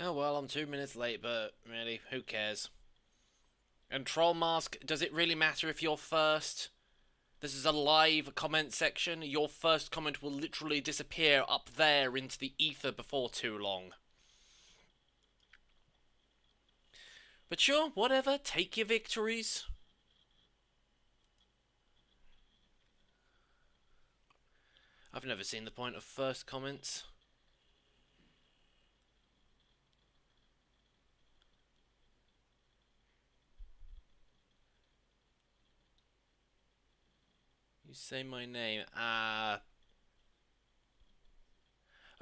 Oh well, I'm 2 minutes late, but really, who cares? And Troll Mask, does it really matter if you're first? This is a live comment section. Your first comment will literally disappear up there into the ether before too long. But sure, whatever, take your victories. I've never seen the point of first comments. You say my name.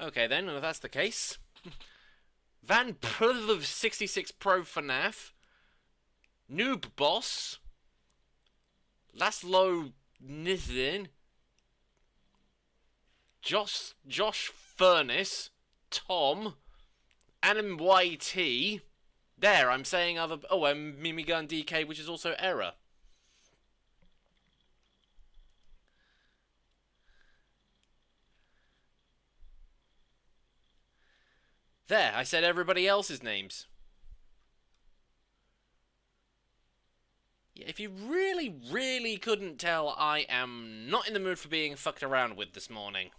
Okay then, if that's the case. Van 66 Pro FNAF. Noob Boss. Laszlo Nithin. Josh Furnace. Tom. AnimYT. There, I'm saying other... Oh, and Mimigun DK, which is also error. There, I said everybody else's names. Yeah, if you really couldn't tell, I am not in the mood for being fucked around with this morning.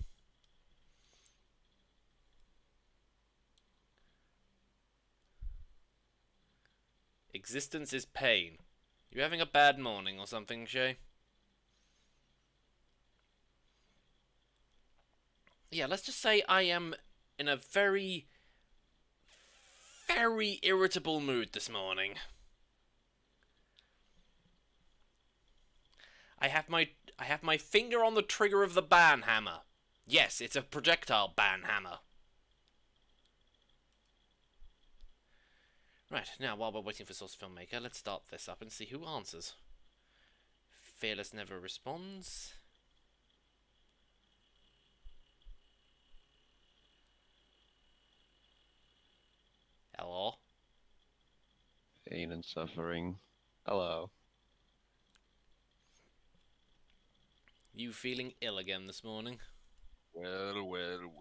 Existence is pain. You having a bad morning or something, Shay? Yeah, let's just say I am in a very irritable mood this morning. I have my finger on the trigger of the ban hammer. Yes, it's a projectile ban hammer. Right, now while we're waiting for Source Filmmaker, let's start this up and see who answers. Fearless never responds. Hello? Pain and suffering. Hello. You feeling ill again this morning? Well. Well.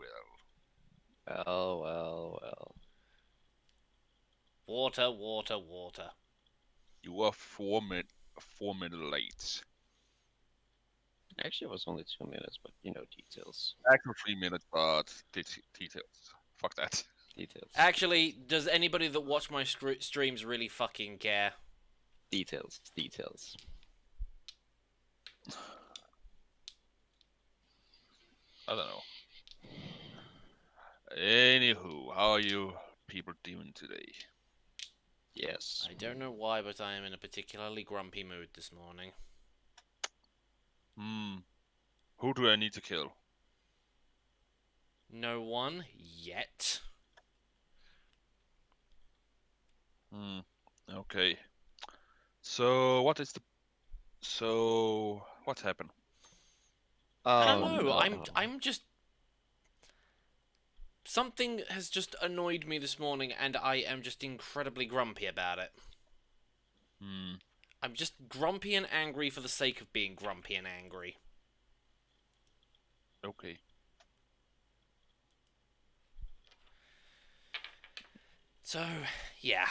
Water, water, water. You are 4 minutes late. Actually, it was only 2 minutes, but you know, details. Actually 3 minutes, but details. Fuck that. Details. Actually, does anybody that watch my streams really fucking care? Details. I don't know. Anywho, how are you people doing today? Yes. I don't know why, but I am in a particularly grumpy mood this morning. Who do I need to kill? No one yet. Okay. So what happened? I don't know. No. I'm just... Something has just annoyed me this morning, and I am just incredibly grumpy about it. I'm just grumpy and angry for the sake of being grumpy and angry. Okay. So, yeah.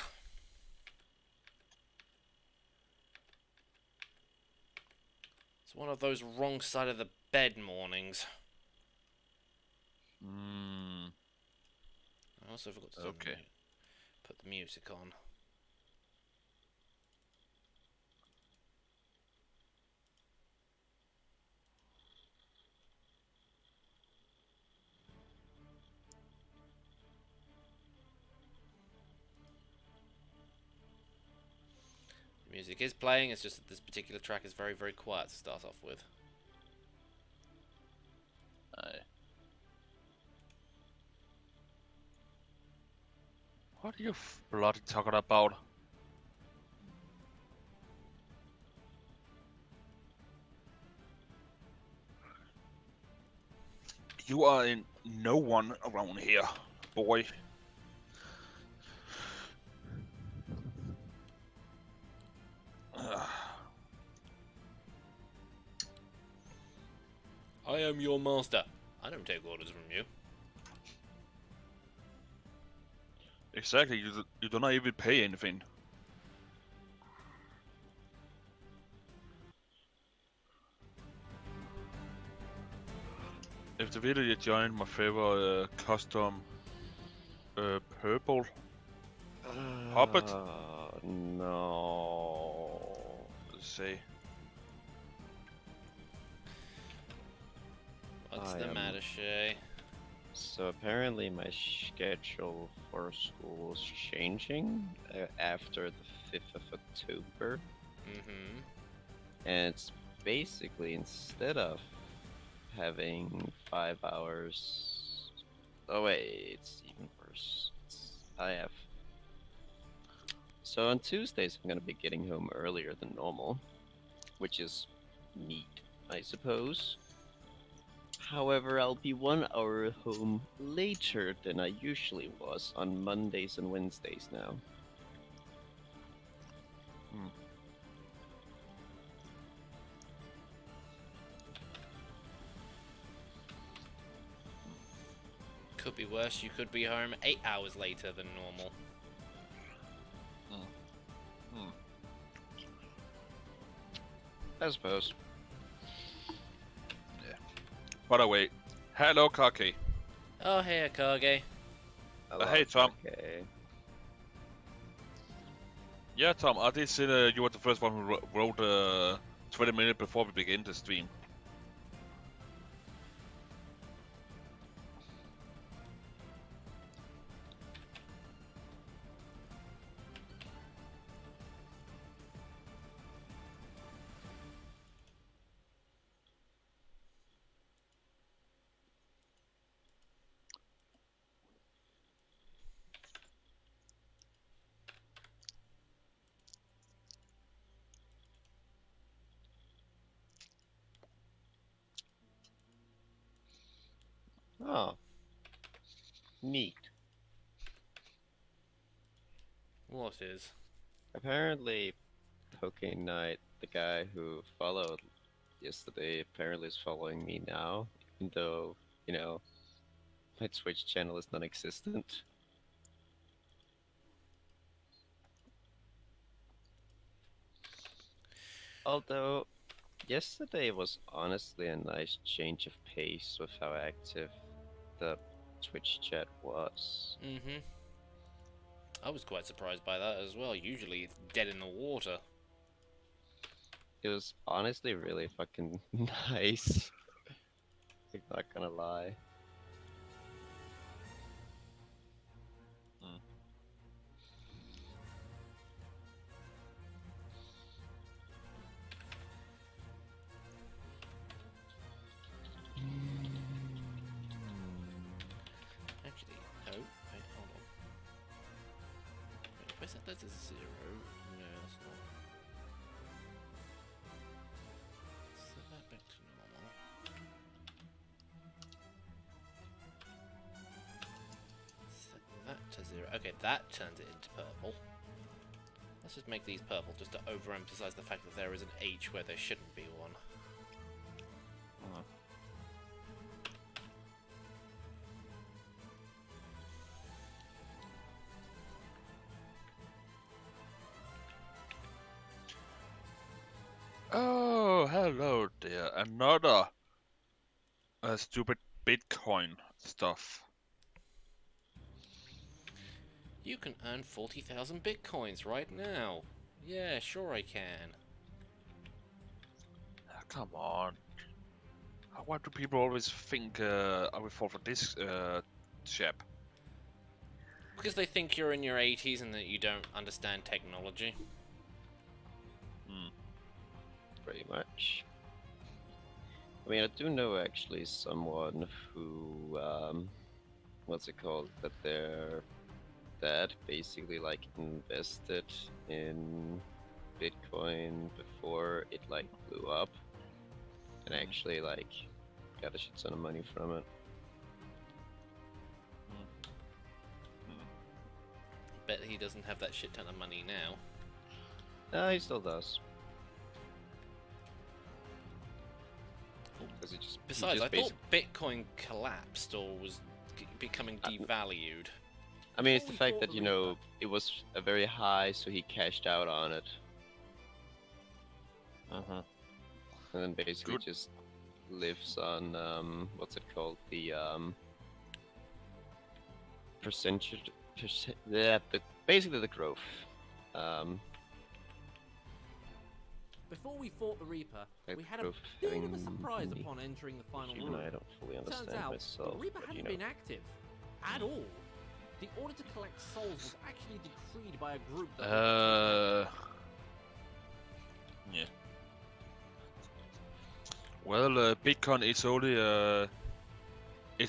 It's one of those wrong side of the bed mornings. I also forgot to put the music on. The music is playing, it's just that this particular track is very quiet to start off with. Aye. What are you bloody talking about? You are in no one around here, boy. I am your master. I don't take orders from you. Exactly, you do not even pay anything. If the video you joined my favorite custom purple puppet, No. let's say. What's I the am- matter, Shay? So apparently my schedule for school is changing after the 5th of October. Mm-hmm. And it's basically instead of having 5 hours. Oh, wait, it's even worse. I have. So on Tuesdays, I'm gonna be getting home earlier than normal, which is neat, I suppose. However, I'll be 1 hour home later than I usually was on Mondays and Wednesdays now. Could be worse. You could be home 8 hours later than normal. I suppose. By the way, hello Kaki. Oh, hey, Akage. Hey, Tom. Okay. Yeah, Tom, I did see you were the first one who wrote 20 minutes before we begin the stream. Oh. Neat. What is? Apparently, Poking Knight, the guy who followed yesterday, apparently is following me now, even though, my Twitch channel is non-existent. Although, yesterday was honestly a nice change of pace with how active the Twitch chat was. Mm-hmm. I was quite surprised by that as well. Usually it's dead in the water. It was honestly really fucking nice. I'm not gonna lie. Actually, oh, wait, hold on. Wait, if I set that to 0, no, that's not. Set that back to normal. Set that to 0. Okay, that turns it into purple. Let's just make these purple just to overemphasize the fact that there is an H where there shouldn't be one. Oh, hello there. Another stupid Bitcoin stuff. You can earn 40,000 bitcoins right now. Yeah, sure I can. Come on. Why do people always think I will fall for this chap? Because they think you're in your 80s and that you don't understand technology. Pretty much. I mean, I do know actually someone who, what's it called? That their dad basically like invested in Bitcoin before it like blew up, and actually like got a shit ton of money from it. Bet he doesn't have that shit ton of money now. No, he still does. Because Besides, just I thought Bitcoin collapsed or was becoming devalued. I mean, it's the Before we fact fought that, the you know, Reaper- it was a very high, so he cashed out on it. Uh-huh. And then basically Good. just lives on, what's it called? The, percentage, basically the growth. Before we fought the Reaper, Like we had a growth bit of a having surprise money, upon entering the final even though room. I don't fully Turns understand out, myself, the Reaper but hadn't you know. been active at all. The order to collect souls was actually decreed by a group that Yeah. Well, Bitcoin is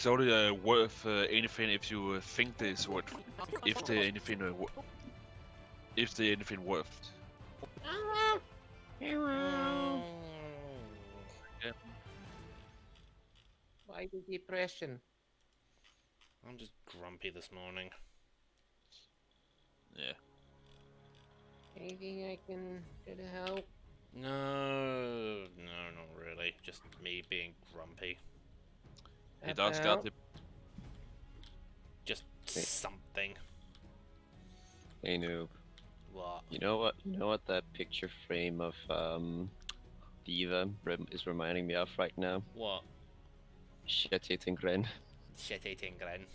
only worth anything if you think it's worth. If the anything worth. Yeah. Why the depression? I'm just grumpy this morning. Yeah. Anything I can do to help? No, not really. Just me being grumpy. He does got the. Just something. Hey noob, What? you know what? You know what that picture frame of Diva is reminding me of right now? What? Shit-eating Gren. Shit-eating Gren.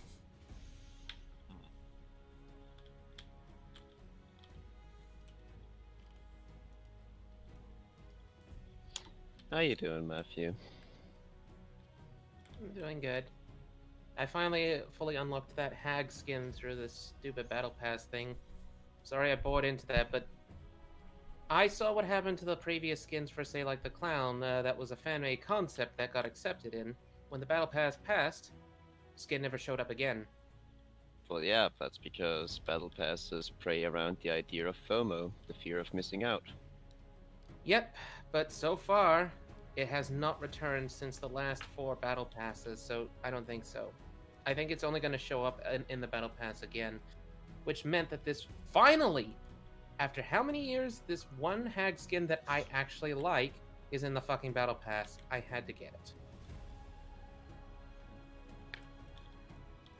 How you doing, Matthew? I'm doing good. I finally fully unlocked that hag skin through this stupid battle pass thing. Sorry I bored into that, but I saw what happened to the previous skins for, say, like the clown. That was a fan-made concept that got accepted in. When the battle pass passed, skin never showed up again. Well, yeah, that's because battle passes prey around the idea of FOMO, the fear of missing out. Yep, but so far, it has not returned since the last 4 battle passes, so I don't think so. I think it's only going to show up in the battle pass again, which meant that this finally, after how many years, this one hag skin that I actually like is in the fucking battle pass. I had to get it.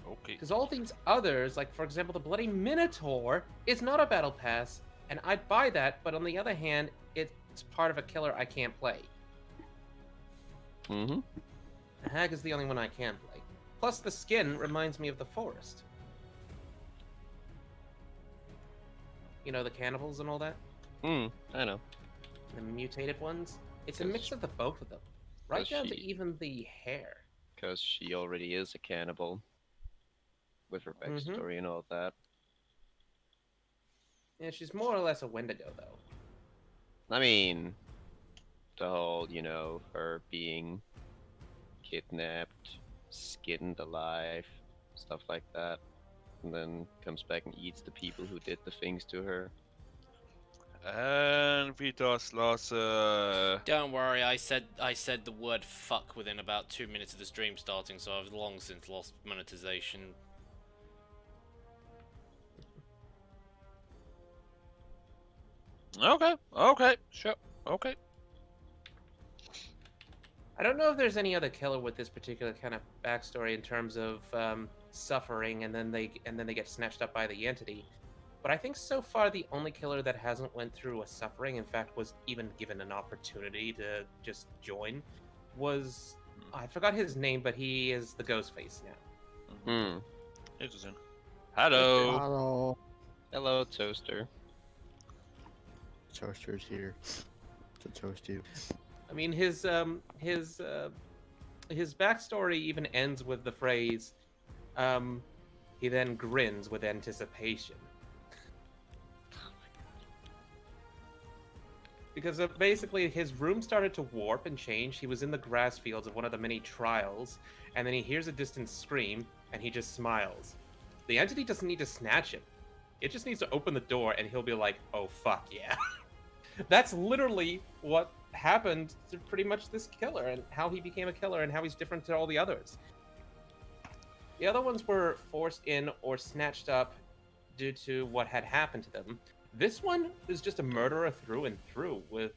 Okay. Because all these others, like for example the Bloody Minotaur, is not a battle pass, and I'd buy that, but on the other hand, it's part of a killer I can't play. Mm-hmm. The hag is the only one I can play. Plus the skin reminds me of the forest. You know, the cannibals and all that? I know. The mutated ones? It's a Because- mix of the both of them. Right because down to she- even the hair. Because she already is a cannibal. With her backstory and all that. Yeah, she's more or less a Wendigo, though. I mean, the whole, you know, her being kidnapped, skinned alive, stuff like that. And then comes back and eats the people who did the things to her. And we just lost. Don't worry, I said the word fuck within about 2 minutes of the stream starting, so I've long since lost monetization. Okay, sure, okay. I don't know if there's any other killer with this particular kind of backstory in terms of suffering, and then they get snatched up by the entity. But I think so far the only killer that hasn't went through a suffering, in fact, was even given an opportunity to just join, was I forgot his name, but he is the Ghostface now. Interesting. Hello. Hello. Hello, Toaster. Toaster's here to toast you. I mean, his backstory even ends with the phrase, he then grins with anticipation. Because basically his room started to warp and change. He was in the grass fields of one of the many trials, and then he hears a distant scream, and he just smiles. The entity doesn't need to snatch him. It just needs to open the door, and he'll be like, oh fuck yeah. That's literally what happened to pretty much this killer, and how he became a killer, and how he's different to all the others. The other ones were forced in or snatched up due to what had happened to them. This one is just a murderer through and through with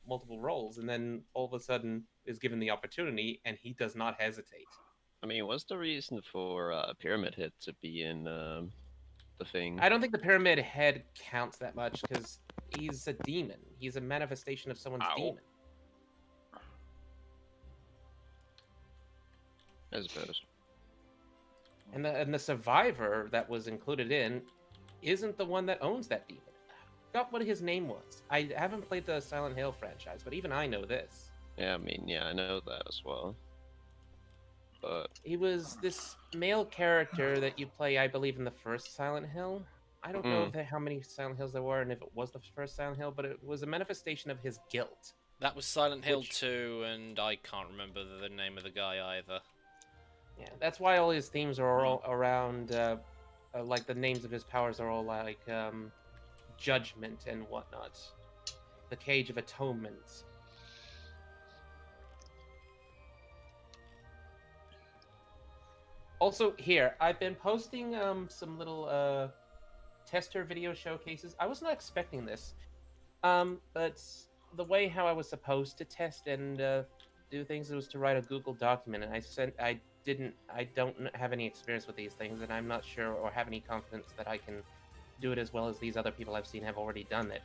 multiple roles, and then all of a sudden is given the opportunity, and he does not hesitate. I mean, what's the reason for Pyramid Head to be in the thing? I don't think the Pyramid Head counts that much because he's a demon. He's a manifestation of someone's Ow. demon. I suppose. And the survivor that was included in isn't the one that owns that demon. I forgot what his name was. I haven't played the Silent Hill franchise, but even I know this. Yeah, I mean, yeah, I know that as well. But He was this male character that you play, I believe, in the first Silent Hill. I don't know how many Silent Hills there were and if it was the first Silent Hill, but it was a manifestation of his guilt. That was Silent Hill 2, and I can't remember the name of the guy either. Yeah, that's why all his themes are all around, like the names of his powers are all like judgment and whatnot. The Cage of Atonement. Also, here, I've been posting some little tester video showcases. I was not expecting this, but the way how I was supposed to test and do things was to write a Google document, and I don't have any experience with these things, and I'm not sure or have any confidence that I can do it as well as these other people I've seen have already done it.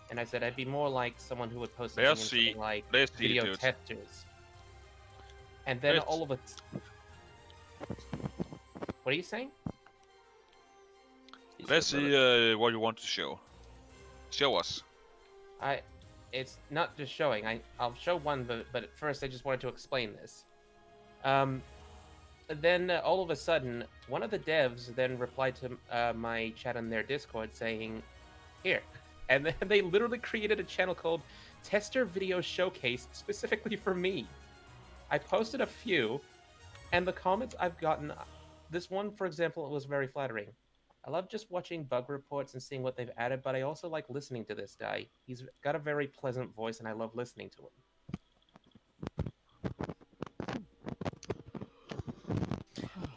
And I said I'd be more like someone who would post something, in something like video testers. And then all of it. What are you saying? Let's see what you want to show. Show us. It's not just showing. I'll show one, but at first I just wanted to explain this. Then all of a sudden, one of the devs then replied to my chat on their Discord saying, "Here," and then they literally created a channel called Tester Video Showcase specifically for me. I posted a few, and the comments I've gotten, this one, for example, it was very flattering. I love just watching bug reports and seeing what they've added, but I also like listening to this guy. He's got a very pleasant voice, and I love listening to him.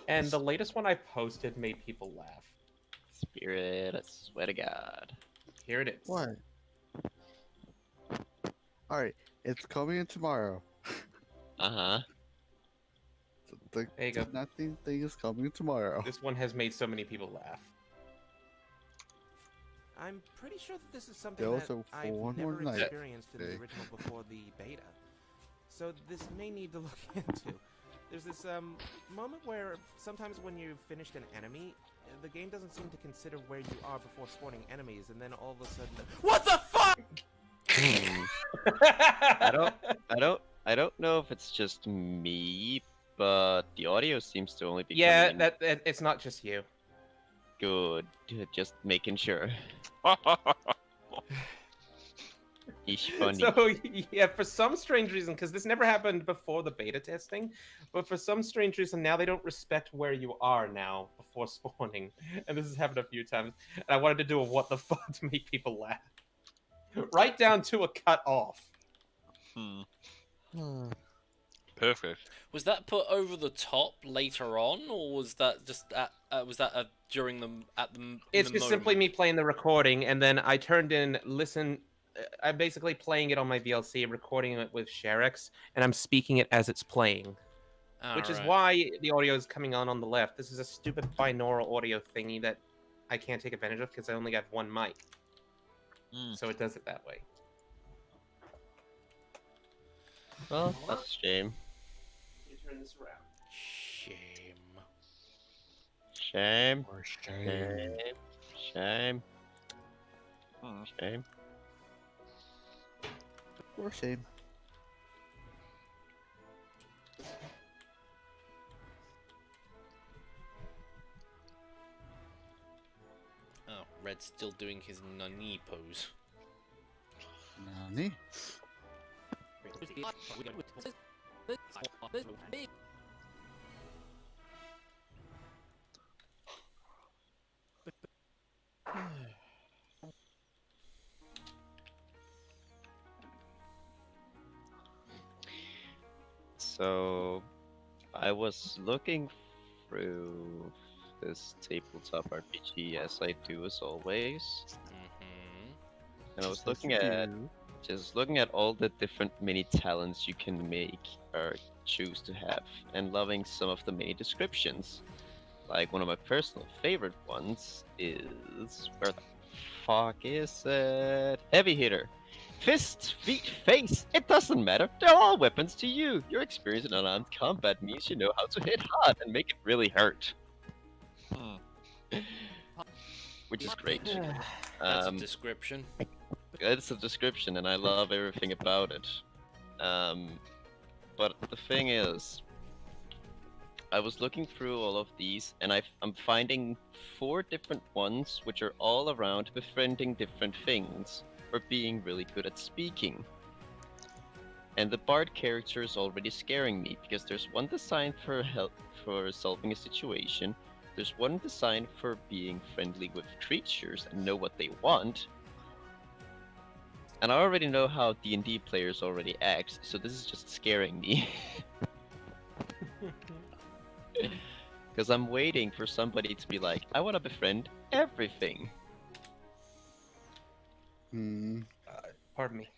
And the latest one I posted made people laugh. Spirit, I swear to God. Here it is. What? Alright, it's coming in tomorrow. Uh-huh. The There you go. nothing thing is coming tomorrow. This one has made so many people laugh. I'm pretty sure that this is They something that also I've for one more never night experienced in the today. original before the beta. So this may need to look into. There's this moment where sometimes when you've finished an enemy, the game doesn't seem to consider where you are before spawning enemies, and then all of a sudden, what the fuck? I don't know if it's just me, but the audio seems to only be Yeah, coming in. it's not just you. Good. Just making sure. He's funny. So yeah, for some strange reason, because this never happened before the beta testing, but for some strange reason now they don't respect where you are now before spawning, and this has happened a few times. And I wanted to do a what the fuck to make people laugh, right down to a cut off. Perfect. Was that put over the top later on, or was that just during the It's just simply me playing the recording, and then I turned in listen. I'm basically playing it on my VLC, recording it with ShareX, and I'm speaking it as it's playing. Which is why the audio is coming on the left. This is a stupid binaural audio thingy that I can't take advantage of because I only got one mic. So it does it that way. Well, that's a shame. Let me turn this around. Shame. Shame. Or Shame. Shame. Shame. Or shame. Oh, Red's still doing his nani pose. Nani? So, I was looking through this tabletop RPG as I do as always, and I was looking at just looking at all the different mini talents you can make or choose to have, and loving some of the mini descriptions. Like one of my personal favorite ones is where the fuck is it? Heavy hitter. Fist, feet, face, it doesn't matter. They're all weapons to you. Your experience in unarmed combat means you know how to hit hard and make it really hurt. Which is great. That's a description. It's a description, and I love everything about it. But the thing is, I was looking through all of these, and I'm finding 4 different ones which are all around befriending different things, or being really good at speaking. And the bard character is already scaring me, because there's one designed for help for solving a situation, there's one designed for being friendly with creatures and know what they want, and I already know how D&D players already act, so this is just scaring me. Because I'm waiting for somebody to be like, I want to befriend everything. Pardon me.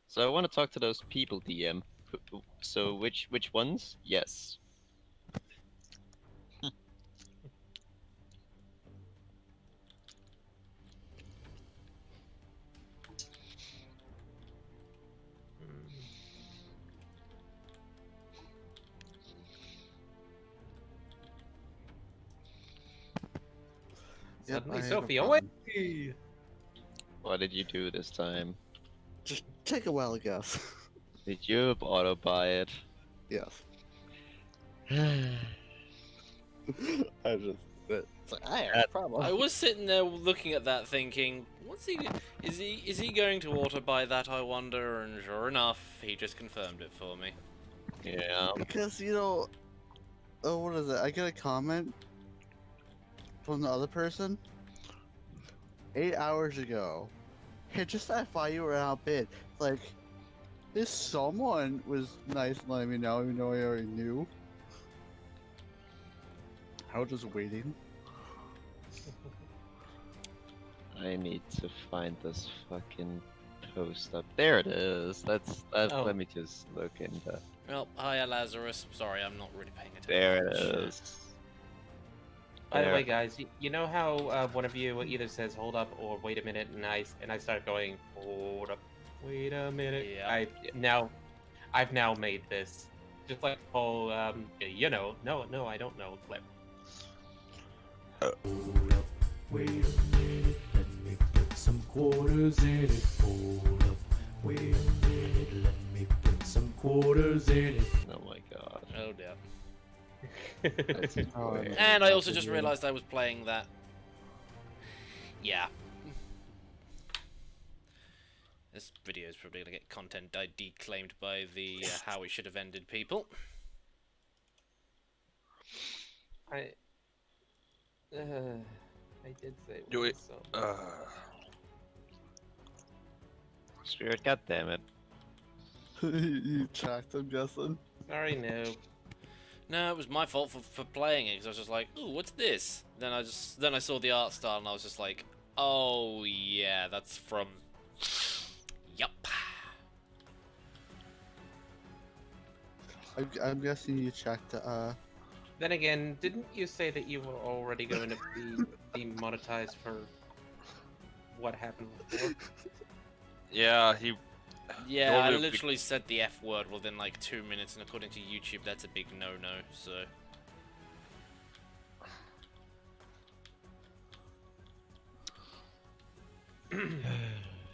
So I want to talk to those people, DM. So which ones? Yes. Yep, Suddenly, I have a Sophie, problem. away! What did you do this time? Just take a while, I guess. Did you auto buy it? Yes. I just. It's like, I have a problem. I was sitting there looking at that, thinking, "What's he? Is he going to auto buy that? I wonder." And sure enough, he just confirmed it for me. Yeah. Because, you know. Oh, what is it? I get a comment from the other person 8 hours ago. Hey, just FYI, you were outbid. Like, this someone was nice letting me know, even though I already knew. I was just waiting. I need to find this fucking post up. There it is. That's Oh. Let me just look into. Well, hiya Lazarus. Sorry, I'm not really paying attention. There it is. By the There. way, guys, you know how one of you either says "hold up" or "wait a minute," and I start going "hold up, wait a minute." Yeah. I've now made this just like the whole you know, no, I don't know clip. Wait a minute, let me put some quarters in it. Hold up, wait a minute, let me put some quarters in it. Oh my god. Oh dear. That's Oh, great. And I also just realised I was playing that. Yeah. This video is probably gonna get content declaimed by the how we should have ended people. I did say it Do was, it. so. Spirit, god damn it. You checked, I'm guessing. Sorry, no. No, it was my fault for playing it because I was just like, "Ooh, what's this?" Then I saw the art style and I was just like, "Oh yeah, that's from." Yup. I'm guessing you checked, Then again, didn't you say that you were already going to be demonetized for what happened before? Yeah, he. Yeah, I Only- literally said the F word within like 2 minutes, and according to YouTube, that's a big no-no. So.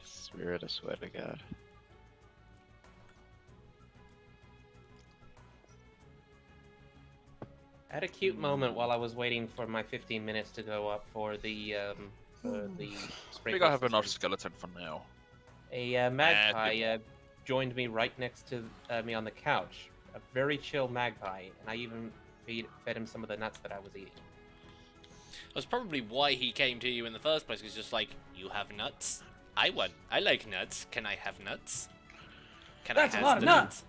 Spirit, I swear to god. I had a cute moment while I was waiting for my 15 minutes to go up for the I spray. think I have enough skeleton for now. A magpie joined me right next to me on the couch. A very chill magpie, and I even fed him some of the nuts that I was eating. That's probably why he came to you in the first place. He's just like, "You have nuts? I like nuts. Can I have nuts? Can That's I a has lot of the nuts."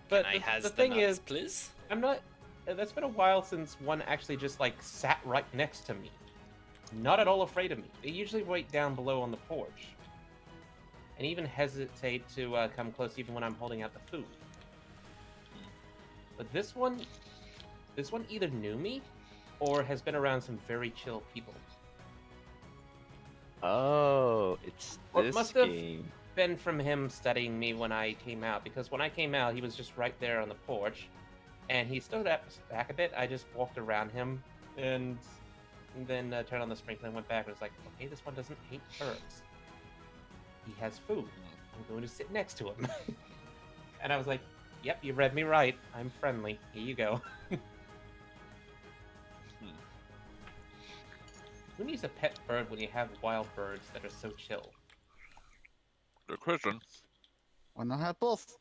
But Can I has the the thing nuts, is, please? I'm not. That's been a while since one actually just like sat right next to me. not at all afraid of me. They usually wait down below on the porch, and even hesitate to come close even when I'm holding out the food. But this one either knew me, or has been around some very chill people. Oh, it's Or this must have game. been from him studying me when I came out, because when I came out, he was just right there on the porch, and he stood up back a bit. I just walked around him, and then turned on the sprinkler and went back. And was like, okay, this one doesn't hate herbs. He has food. I'm going to sit next to him. And I was like, yep, you read me right. I'm friendly. Here you go. Who needs a pet bird when you have wild birds that are so chill? Good question. Why not have both?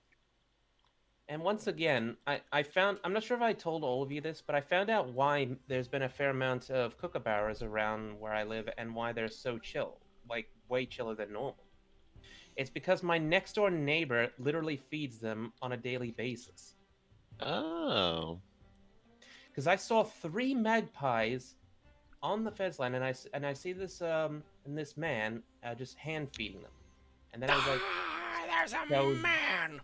And once again, I found, I'm not sure if I told all of you this, but I found out why there's been a fair amount of kookaburras around where I live and why they're so chill. Like, way chiller than normal. It's because my next door neighbor literally feeds them on a daily basis. Oh. Because I saw 3 magpies on the fence line, and I see this this man just hand feeding them, and then I was like, "There's a man!"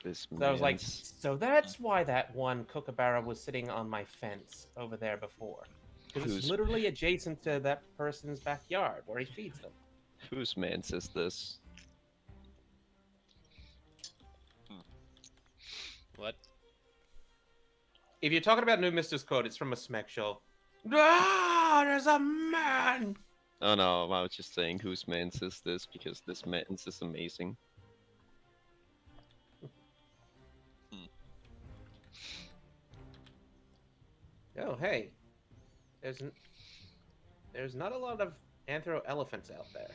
This So I was like, man's- so that's why that one kookaburra was sitting on my fence over there before, because it's Who's- literally adjacent to that person's backyard where he feeds them. Whose man's is this? What? If you're talking about NoobMister's quote, it's from a Smek show. Ah, there's a man. Oh no, I was just saying whose man's is this because this man's is amazing. Oh, hey, there's not a lot of anthro elephants out there.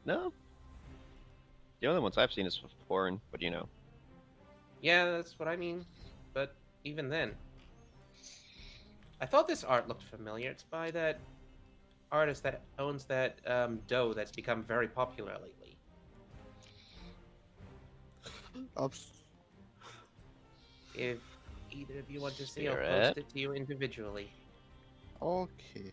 No? The only ones I've seen is for porn, but you know. Yeah, that's what I mean. But even then, I thought this art looked familiar. It's by that artist that owns that dough that's become very popular lately. If either of you want to see, I'll Spirit? post it to you individually. Okay.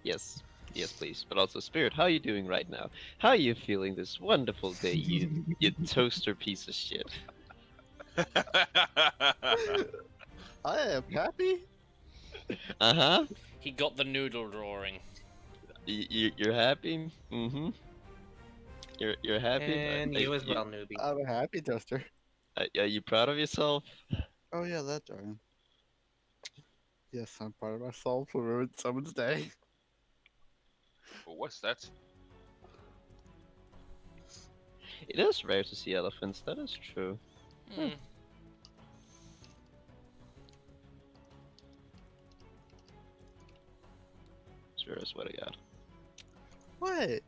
Yes. Yes, please. But also, Spirit, how are you doing right now? How are you feeling this wonderful day, you toaster piece of shit? I am happy. Uh-huh. He got the noodle drawing. You're happy? Mm-hmm. You're happy? And you as well, newbie. I'm a happy toaster. Are you proud of yourself? Oh yeah, that darn. Yes, I'm proud of myself for ruined someone's day. What's that? It is rare to see elephants, that is true. Hmm. Sure, I swear to God. What?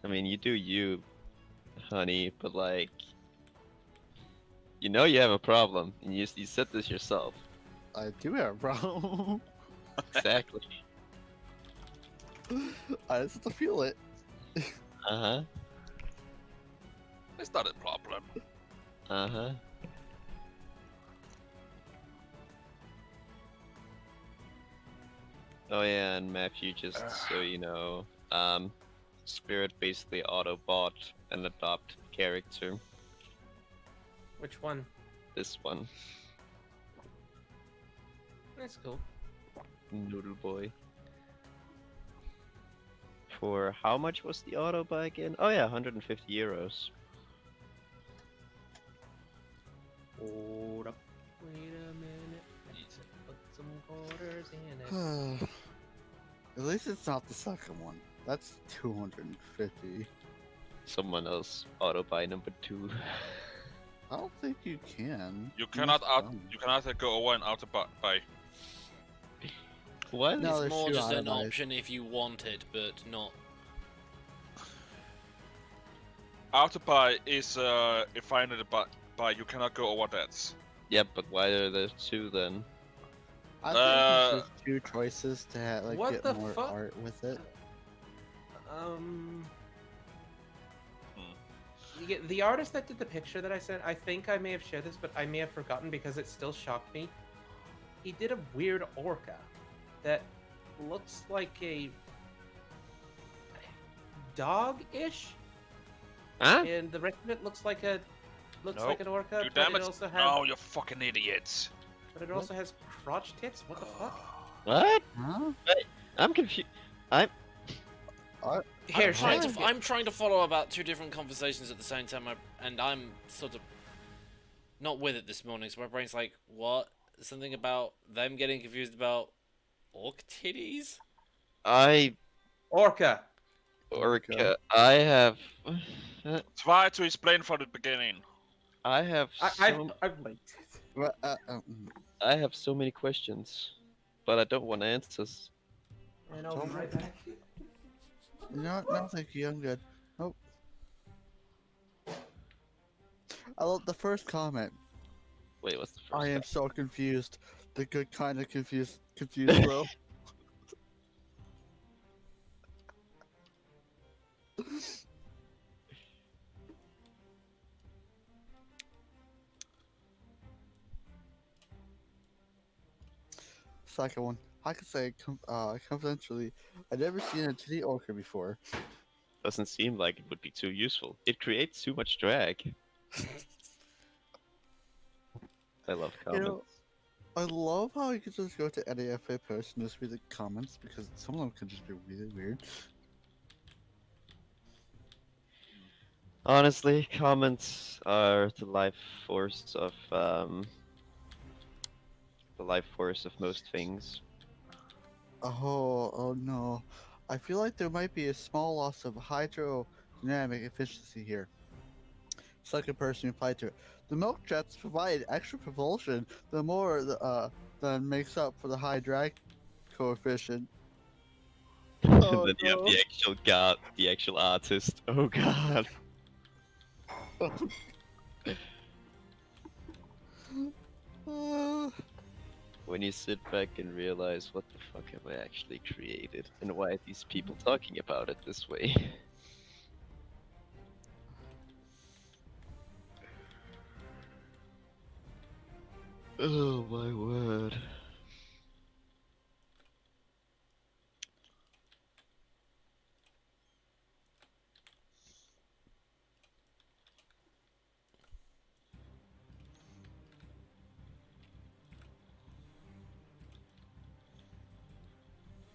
I mean, you do you, honey, but like... You know you have a problem, and you said this yourself. I do have a problem. Exactly. I just have to feel it. Uh-huh. It's not a problem. Uh-huh. Oh yeah, and Matthew, just so you know, Spirit basically auto-bought an adopt character. Which one? This one. That's cool. Noodle Boy. For how much was the auto buy again? Oh yeah, 150 euros. Hold up. Wait a minute. Put some quarters in it. At least it's not the second one. That's 250. Someone else auto buy number 2. I don't think you can. You cannot must you cannot go over and auto buy. What? No, It's there's more two just an auto-buys. option if you want it, but not. Auto buy is if I need to buy, you cannot go over that. Yep, but why are there 2 then? I think it's just 2 choices to like What get the more fuck? art with it. The artist that did the picture that I sent, I think I may have shared this, but I may have forgotten because it still shocked me. He did a weird orca that looks like a dog-ish, Huh? and the rest of it looks like an Nope. orca, Do but damage? it also has No, you fucking idiots. crotch tits. What the fuck? What? Huh? I'm confused. I'm. Here, I'm trying to follow about two different conversations at the same time, and I'm sort of not with it this morning. So my brain's like, what? Something about them getting confused about orc titties? orca. Orca. I have. Try to explain from the beginning. I have. I've liked it. Well, I have so many questions, but I don't want answers. And I'll be right back. no, thank you. I'm good. Nope. I love the first comment. Wait, what's the first? I am so confused. The good kind of confused, bro. Second one. I could say confidentially, I've never seen a titty orca before. Doesn't seem like it would be too useful. It creates too much drag. I love You comments. know, I love how you can just go to any FA post and just read the comments because some of them can just be really weird. Honestly, comments are the life force of most things. Oh no. I feel like there might be a small loss of hydrodynamic efficiency here. Second person replied to it. The milk jets provide extra propulsion the more than makes up for the high drag coefficient. And Oh, then you have no. the actual god, the actual artist. Oh god. When you sit back and realize what the fuck have I actually created, and why are these people talking about it this way? Oh my word.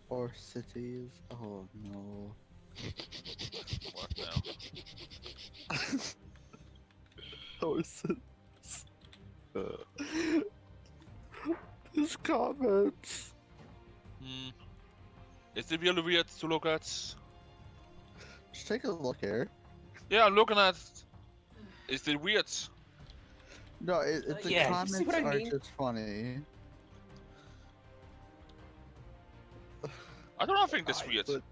Or cities. Oh no. What now? Horses. These comments. Is it really weird to look at? Just take a look here. Yeah, I'm looking at. Is it weird? No, the yeah, you comments see what I are mean? just funny. I don't think that's weird. But-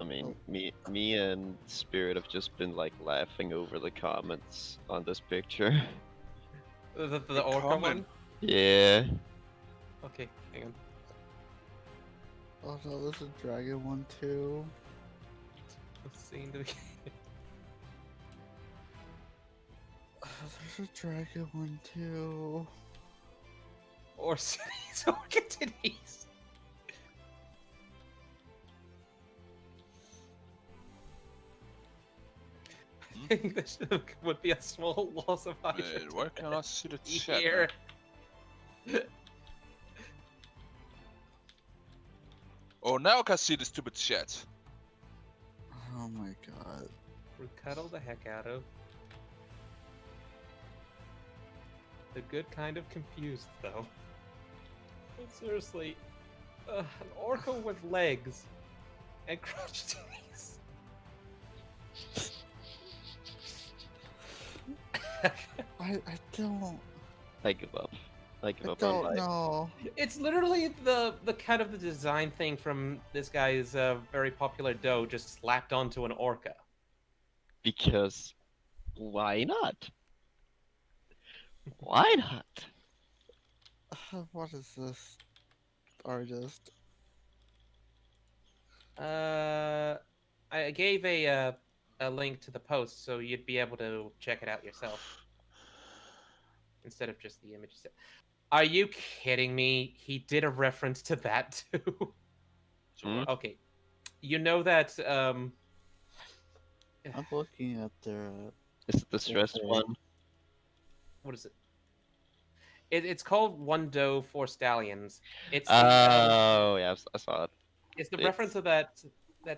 I mean, me and Spirit have just been like laughing over the comments on this picture. The orca one? comment. Yeah. Okay, hang on. Oh no, there's a dragon one too. Let's see into the There's a dragon one too. or cities, orca titties. I think this would be a small loss of Wait, why can't I see the chat? here. Oh, now I can see the stupid chat. Oh my god. We cuddle the heck out of. The good kind of confused, though. But seriously, an orca with legs and crotch titties. I don't. I give up. I give I up on don't life. know. It's literally the kind of the design thing from this guy's very popular dough just slapped onto an orca. Because why not? Why not? What is this artist? I gave a link to the post so you'd be able to check it out yourself instead of just the images. Are you kidding me? He did a reference to that too. So, Okay. You know that I'm looking at their. Is it the stressed Okay. one? what is it? It's called One Doe, Four Stallions. It's the Oh, yeah, I saw it. it's the it's- reference of that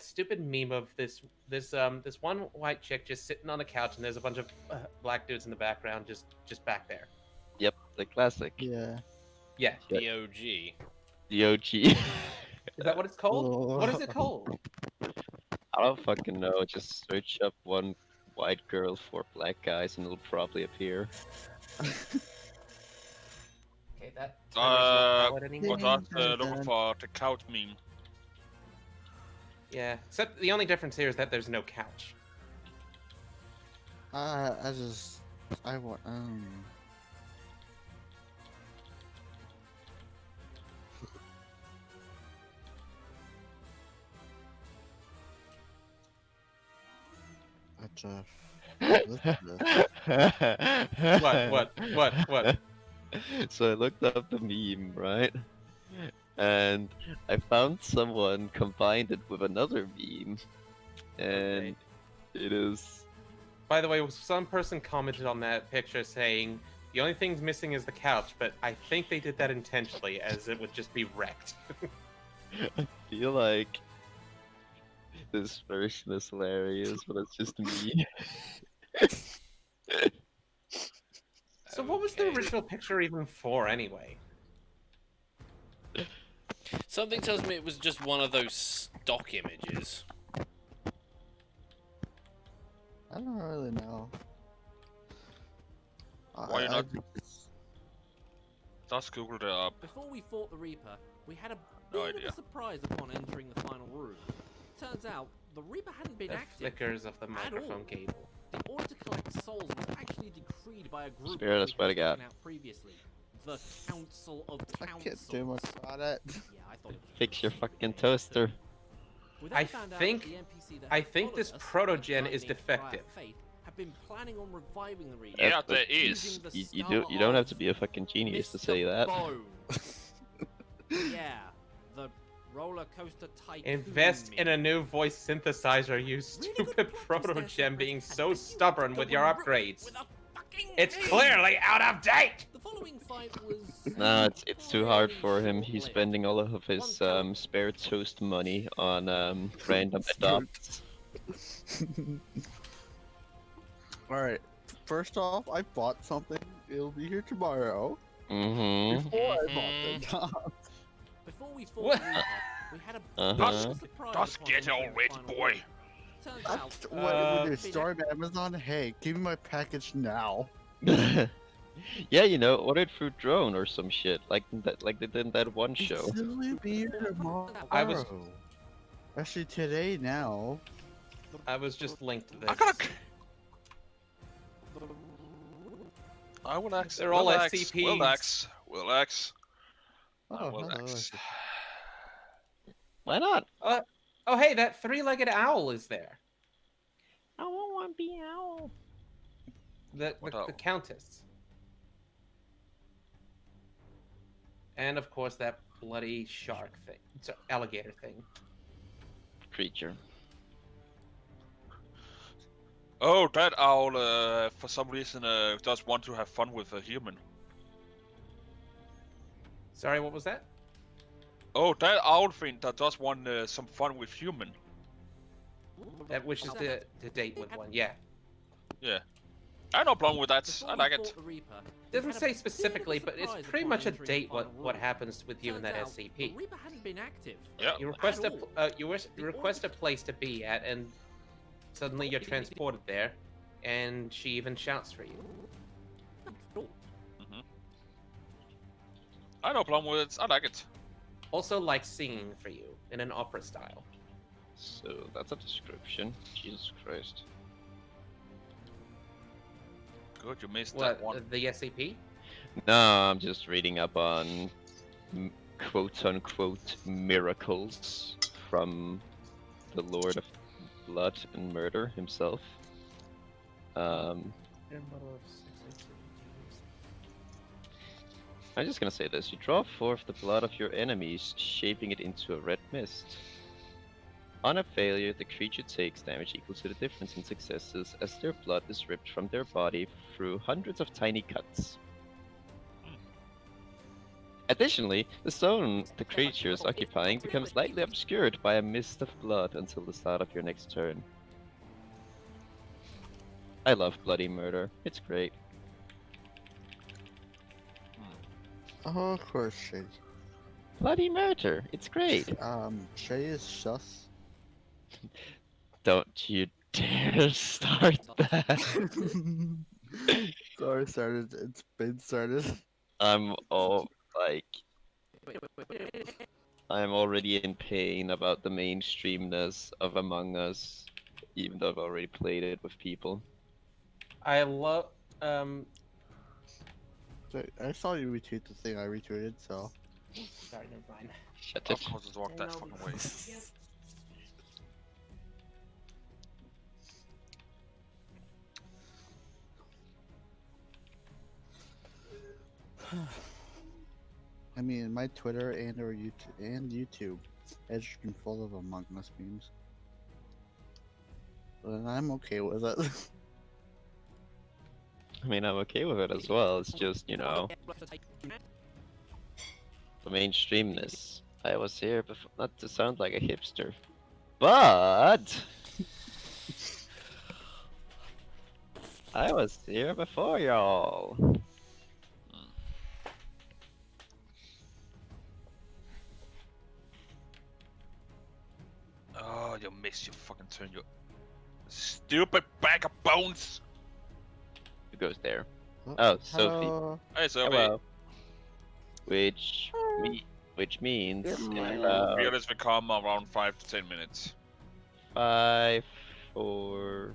stupid meme of this one white chick just sitting on a couch and there's a bunch of black dudes in the background just back there. Yep, the classic. Yeah. Yeah. Yeah. The OG. The OG. Is that what it's called? What is it called? I don't fucking know. Just search up one white girl, 4 black guys, and it'll probably appear. Okay, that term is not valid What anymore. was looking for the couch meme? Yeah, except the only difference here is that there's no couch. I want. What? So I looked up the meme, right? And I found someone combined it with another meme. And it is. By the way, some person commented on that picture saying the only thing's missing is the couch, but I think they did that intentionally, as it would just be wrecked. I feel like this version is hilarious, but it's just me. So what was the Okay. original picture even for, anyway? Something tells me it was just one of those stock images. I don't really know. Why not? Just Google it up. Before we fought the Reaper, we had a No bit of idea. a surprise upon entering the final room. Turns out, the Reaper hadn't been The active. flickers of the all. microphone cable. The order to collect souls was actually decreed by a group Spirit, I that swear to we'd God. taken out previously. The Council of I Councils. can't do much about it. Yeah, I thought it was Fix your pretty fucking good. toaster. We then found out think- that the NPC that I had think followed this us, proto-gen the is guy named defective. Briar Faith, had been planning on reviving the Reaper. Yeah, That's there what- is. using the You don't star have to of be a fucking genius to Mr. say that. Bones. Yeah, the roller coaster tycoon. Invest in a new voice synthesizer, you Really stupid good practice there, proto-gen Shepard, being and so you stubborn with your don't ruin it upgrades. with a fucking It's name. clearly out of date! The following fight was No, it's too hard pretty for him. He's short-lived. spending all of his spare toast money on random adopts. Alright. First off, I bought something. It'll be here tomorrow. Mm-hmm. Before I bought the top. Before we fought What? the Reaper, we had a Uh-huh. bit of a surprise Just upon get entering on the it, final boy. room. Turns out, What Uh, would you start Amazon? Hey, give me my package now. Yeah, you know, order it through drone or some shit, like they did in that one show. It'll be here tomorrow. I was- Actually, today now. I was just linked to this. I gotta. I will ask. They're all relax, SCPs. Relax. Relax. Oh, I will hello. ask. Why not? Oh, hey, that three-legged owl is there. I want to be an owl. What The owl? Countess. And of course that bloody shark thing. So, alligator thing. Creature. Oh, that owl, for some reason, does want to have fun with a human. Sorry, what was that? Oh, that owl thing that does want some fun with human. That wishes to date with one, yeah. Yeah. I have no problem with that. before I we like fought it. the Reaper, we Doesn't had a say bit of a specifically, but it's surprise pretty upon much a entering the date what final what room. happens with you in that Turns out, SCP. The Reaper hadn't been active. Yeah. You request At a all. you request a place to be at, and suddenly you're transported there, and she even shouts for you. I have no problem with it. I like it. Also, like singing for you in an opera style. So that's a description. Jesus Christ. Good, you missed What, that one. the SCP? No, I'm just reading up on quote-unquote miracles from the Lord of Blood and Murder himself. I'm just gonna say this. You draw forth the blood of your enemies, shaping it into a red mist. On a failure, the creature takes damage equal to the difference in successes as their blood is ripped from their body through hundreds of tiny cuts. Additionally, the zone the creature is occupying becomes slightly obscured by a mist of blood until the start of your next turn. I love bloody murder. It's great. Oh, of course, Shay. Bloody murder. It's great. Shay is sus. Don't you dare start that. Sorry, started. It's been started. I'm all like, I'm already in pain about the mainstreamness of Among Us, even though I've already played it with people. I love. I saw you retweet the thing I retweeted, so. Sorry, never mind. Shut Of it. course, it's walked that fucking way. I mean, my Twitter or YouTube has been full of Among Us memes. But I'm okay with it. I mean, I'm okay with it as well. It's just, you know, the mainstreamness. I was here before, not to sound like a hipster, but I was here before y'all. Oh, you missed your fucking turn, you stupid bag of bones! Who goes there? Oh, Sophie. Hello. Hey, Sophie. Hello. Which means in about Fearless will come around 5 to 10 minutes. 5, 4,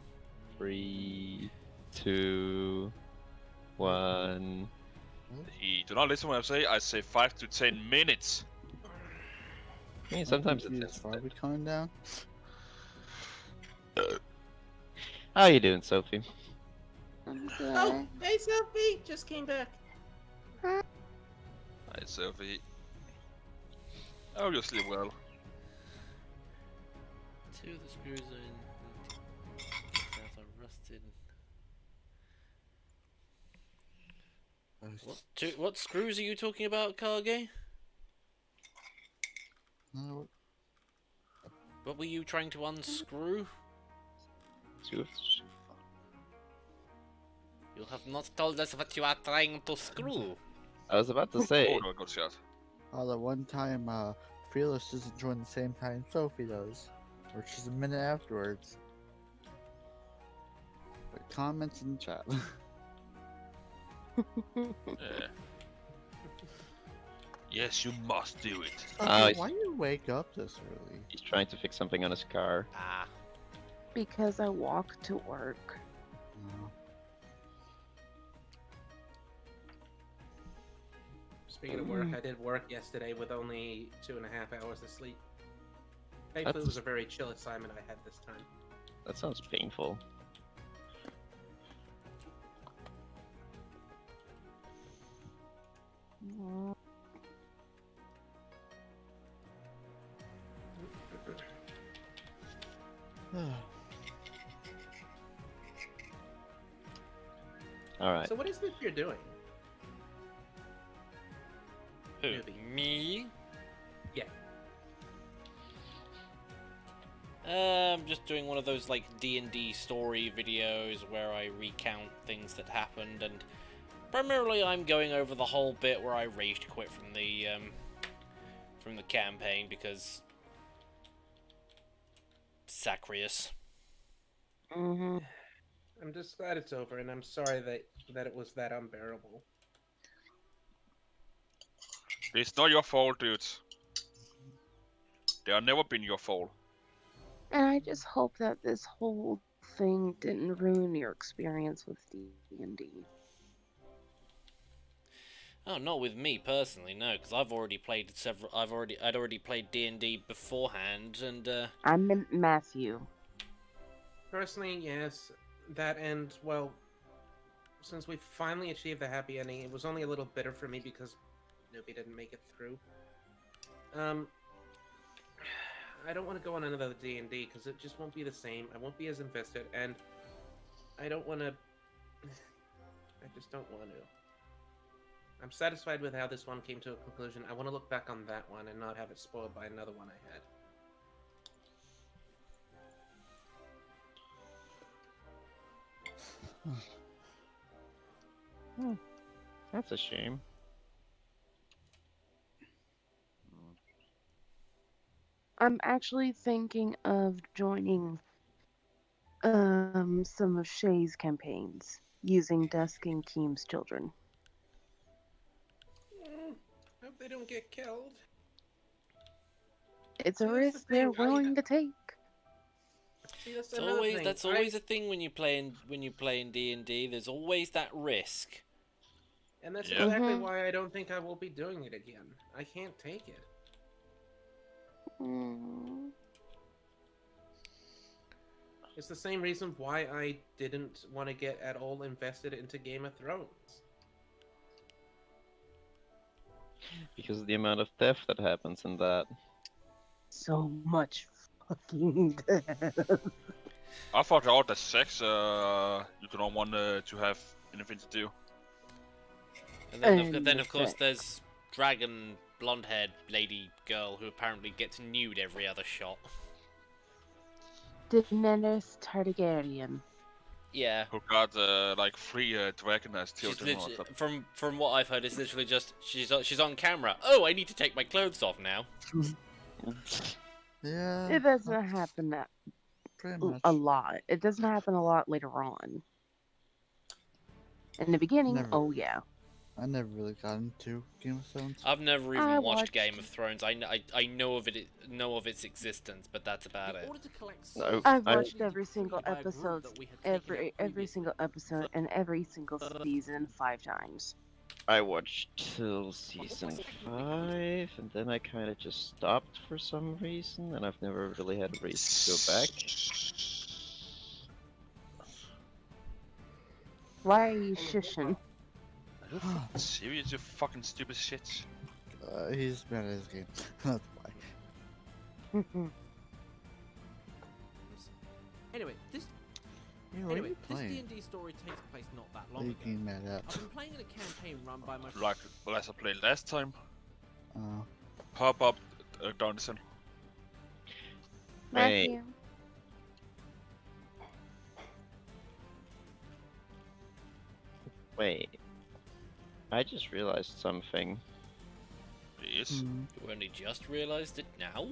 3, 2, 1. He do not listen when I say 5 to 10 minutes. I mean, sometimes it's Is instant. Barbie coming down? How you doing, Sophie? I'm good. Oh, hey Sophie, just came back. Hi, Sophie. Oh, you sleep well. Two of the screws are in. South are rusted. What screws are you talking about, Kage? No, What were you trying to unscrew? You have not told us what you are trying to screw. I was about to say. Oh, no, good shot. the one time Fearless doesn't join the same time Sophie does, which is a minute afterwards. But comments in the chat. Yeah. Yes, you must do it. Sophie, why do you wake up this early? He's trying to fix something on his car. Ah. Because I walk to work. No. Speaking of work, I did work yesterday with only 2.5 hours of sleep. Thankfully, it was a very chill assignment I had this time. That sounds painful. Alright. So what is this you're doing? Who? Newbie. Me? Yeah. I'm just doing one of those like D&D story videos where I recount things that happened, and primarily I'm going over the whole bit where I rage quit from the campaign because Sacrius. Mm-hmm. I'm just glad it's over, and I'm sorry that it was that unbearable. It's not your fault, dude. They have never been your fault. And I just hope that this whole thing didn't ruin your experience with D&D. Oh, not with me personally, no, because I've already played I'd already played D&D beforehand, and I meant Matthew. Personally, yes, that and, well, since we finally achieved the happy ending, it was only a little bitter for me because Noobie didn't make it through. I don't want to go on another D&D because it just won't be the same. I won't be as invested, and I don't want to. I just don't want to. I'm satisfied with how this one came to a conclusion. I want to look back on that one and not have it spoiled by another one I had. That's a shame. I'm actually thinking of joining some of Shay's campaigns using Dusk and Keem's children. Hope they don't get killed. It's a See, that's the risk they're thing, willing to take. See, that's It's another always thing. that's always a thing when you play in D&D. There's always that risk. And that's Yeah. exactly why I don't think I will be doing it again. I can't take it. Mm. It's the same reason why I didn't want to get at all invested into Game of Thrones. Because of the amount of death that happens in that. So much fucking death. I thought out that sex, you don't want to have anything to do. And then, And then the of course, sex. there's dragon blonde-haired lady girl who apparently gets nude every other shot. Daenerys Targaryen. Yeah. Who got like 3 dragon as She's children or literally, something. from what I've heard, it's literally just she's on camera. Oh, I need to take my clothes off now. Yeah. It doesn't happen that Pretty much. a lot. It doesn't happen a lot later on. In the beginning, Never. oh yeah. I never really got into Game of Thrones. I've never even I watched watched- Game of Thrones. I know of it, know of its existence, but that's about In it. order to collect No, souls, I've I- watched every single by a group episode, that we had taken out every previously. single episode, and every single season 5 times. I watched till season 5, and then I kind of just stopped for some reason, and I've never really had a reason to go back. Why are you shushing? Serious, you fucking stupid shit. He's mad at his game. That's why. Anyway, this Hey, what are anyway you this playing? D&D story takes place not that What are long you ago. getting mad at? I've been playing in a campaign run by my Like, well, as I played last time. Oh. Pop up Dungeon. Wait. Matthew. Wait. I just realized something. Yes. Hmm. You only just realised it now?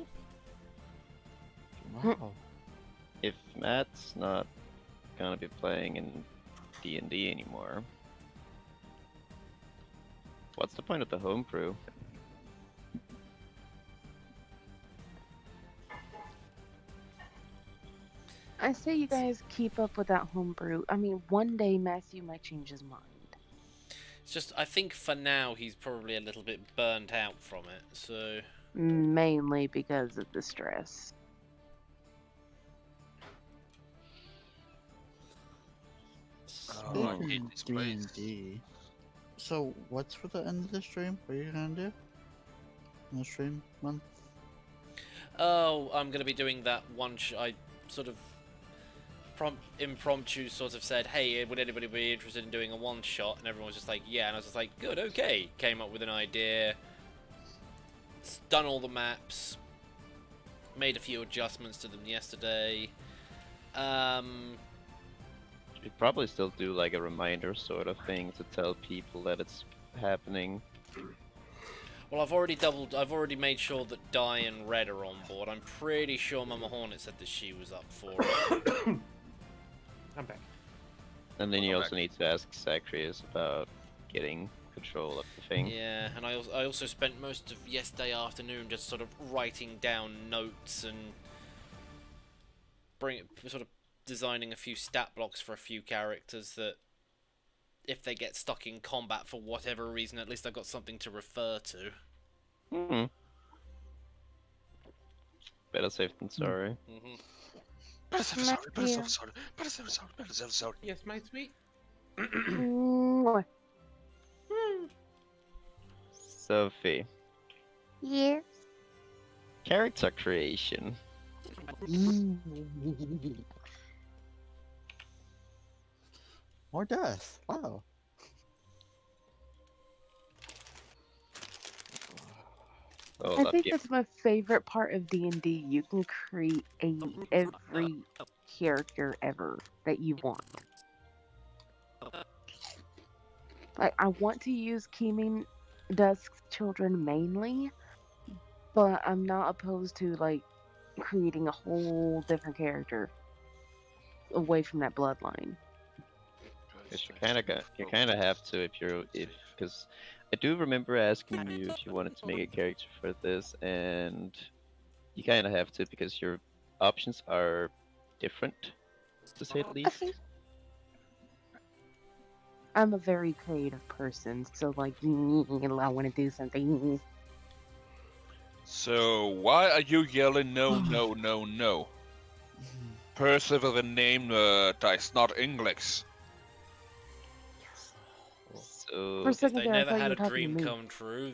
Wow. If Matt's not gonna be playing in D&D anymore, what's the point of the homebrew? I say you guys keep up with that homebrew. I mean, one day Matthew might change his mind. It's just, I think for now he's probably a little bit burnt out from it, so... Mainly because of the stress. Oh, I hate this place. D&D. So, what's for the end of the stream? What are you gonna do? In the stream month? Oh, I'm going to be doing that one I sort of impromptu sort of said, hey, would anybody be interested in doing a one-shot? And everyone was just like, yeah, and I was just like, good, okay. Came up with an idea, done all the maps, made a few adjustments to them yesterday. You'd probably still do like a reminder sort of thing to tell people that it's happening. Well, I've already made sure that Di and Red are on board. I'm pretty sure Mama Hornet said that she was up for it. I'm back. And then you Welcome also back. need to ask Zacharias about getting control of the thing. Yeah, and I also spent most of yesterday afternoon just sort of writing down notes and sort of designing a few stat blocks for a few characters that if they get stuck in combat for whatever reason, at least I've got something to refer to. Hmm. Better safe than sorry. Hmm Better safe than sorry, better Matthew. safe than sorry, better safe than sorry, better safe than sorry. Yes, my sweet. Mwah. Sophie, Yes. character creation. More death. Wow. Oh, I that think game. that's my favorite part of D&D. You can create every character ever that you want. Like, I want to use Keeming Dusk's children mainly, but I'm not opposed to like creating a whole different character away from that bloodline. Because you kind of have to because I do remember asking you if you wanted to make a character for this, and you kind of have to because your options are different, to say the least. I'm a very creative person, so like, I want to do something. So why are you yelling no, no, no, no? Person with a name that is not English. So For a second They there, I never thought you had were a talking to dream me. come true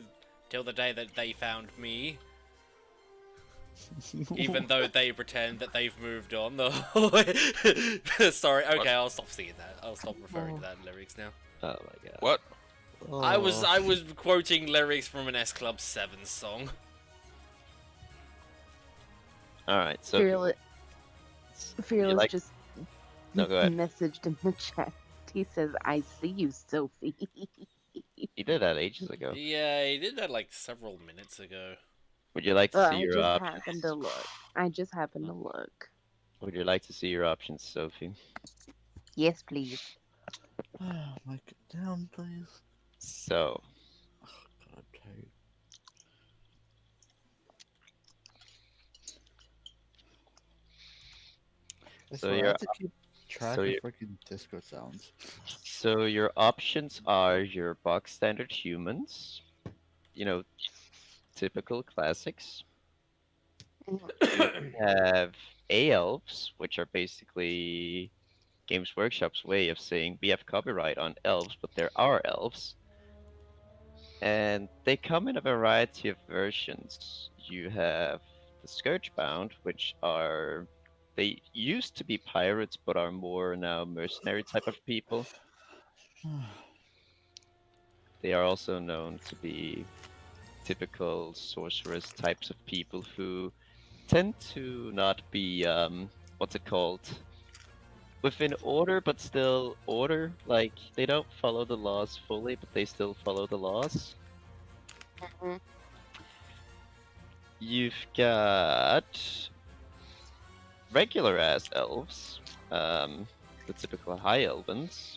till the day that they found me. Even though they pretend that they've moved on. Sorry, okay, What? I'll stop seeing that. I'll stop referring to that in lyrics now. oh my god. What? I was quoting lyrics from an S Club 7 song. All right, so Fearless like- just No, go ahead. messaged in the chat. He says, "I see you, Sophie." He did that ages ago. Yeah, he did that like several minutes ago. Would you like to see I your just options? happened to look. I just happened to look. Would you like to see your options, Sophie? Yes, please. Oh my god, down, please. So, God, tight. I So swear, I you're- have to keep track so of you're- freaking Discord sounds. so your options are your box standard humans, you know, typical classics. You have elves, which are basically Games Workshop's way of saying we have copyright on elves, but there are elves. And they come in a variety of versions. You have the Scourgebound, which are they used to be pirates, but are more now mercenary type of people. They are also known to be typical sorceress types of people who tend to not be what's it called? Within order, but still order. Like they don't follow the laws fully, but they still follow the laws. Mhm. You've got regular ass elves, the typical high elvens,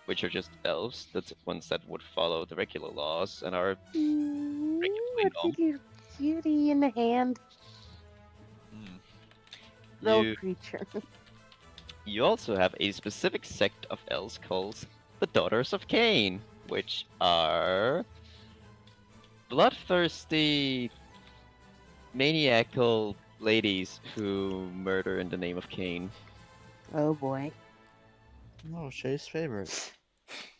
which are just elves, the ones that would follow the regular laws and are regularly What's a little cutie in the hand? Little You, creature. you also have a specific sect of elves called the Daughters of Cain, which are bloodthirsty, maniacal ladies who murder in the name of Cain. Oh boy. Oh, Shay's favorite.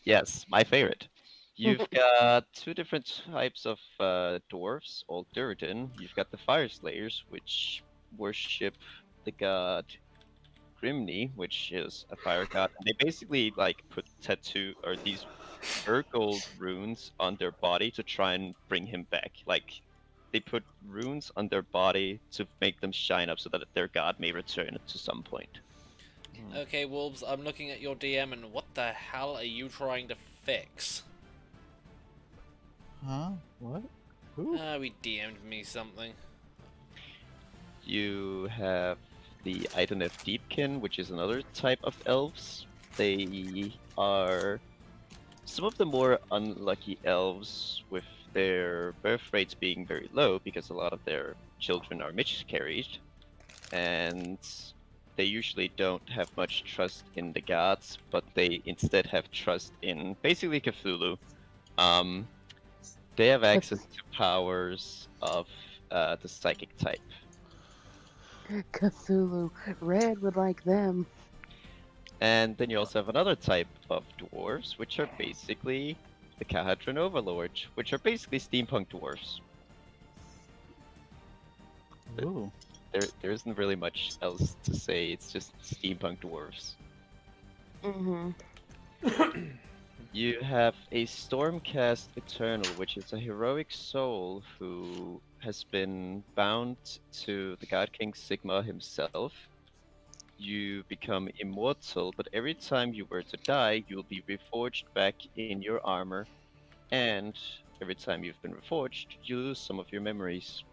Yes, my favorite. You've got two different types of dwarves, all Durden. You've got the Fire Slayers, which worship the god Grimni, which is a fire god. And they basically like put tattoo or these Urgold runes on their body to try and bring him back. Like they put runes on their body to make them shine up so that their god may return to some point. Okay, Wolves, I'm looking at your DM and what the hell are you trying to fix? Huh? What? Who? We DM'd me something. You have the Idenef Deepkin, which is another type of elves. They are some of the more unlucky elves, with their birth rates being very low because a lot of their children are miscarried, and they usually don't have much trust in the gods, but they instead have trust in basically Cthulhu. They have access to powers of the psychic type. Cthulhu. Red would like them. And then you also have another type of dwarves, which are basically the Kahadran Overlords, which are basically steampunk dwarves. Ooh. There isn't really much else to say. It's just steampunk dwarves. Mm-hmm. You have a Stormcast Eternal, which is a heroic soul who has been bound to the God King Sigma himself. You become immortal, but every time you were to die, you'll be reforged back in your armor, and every time you've been reforged, you lose some of your memories.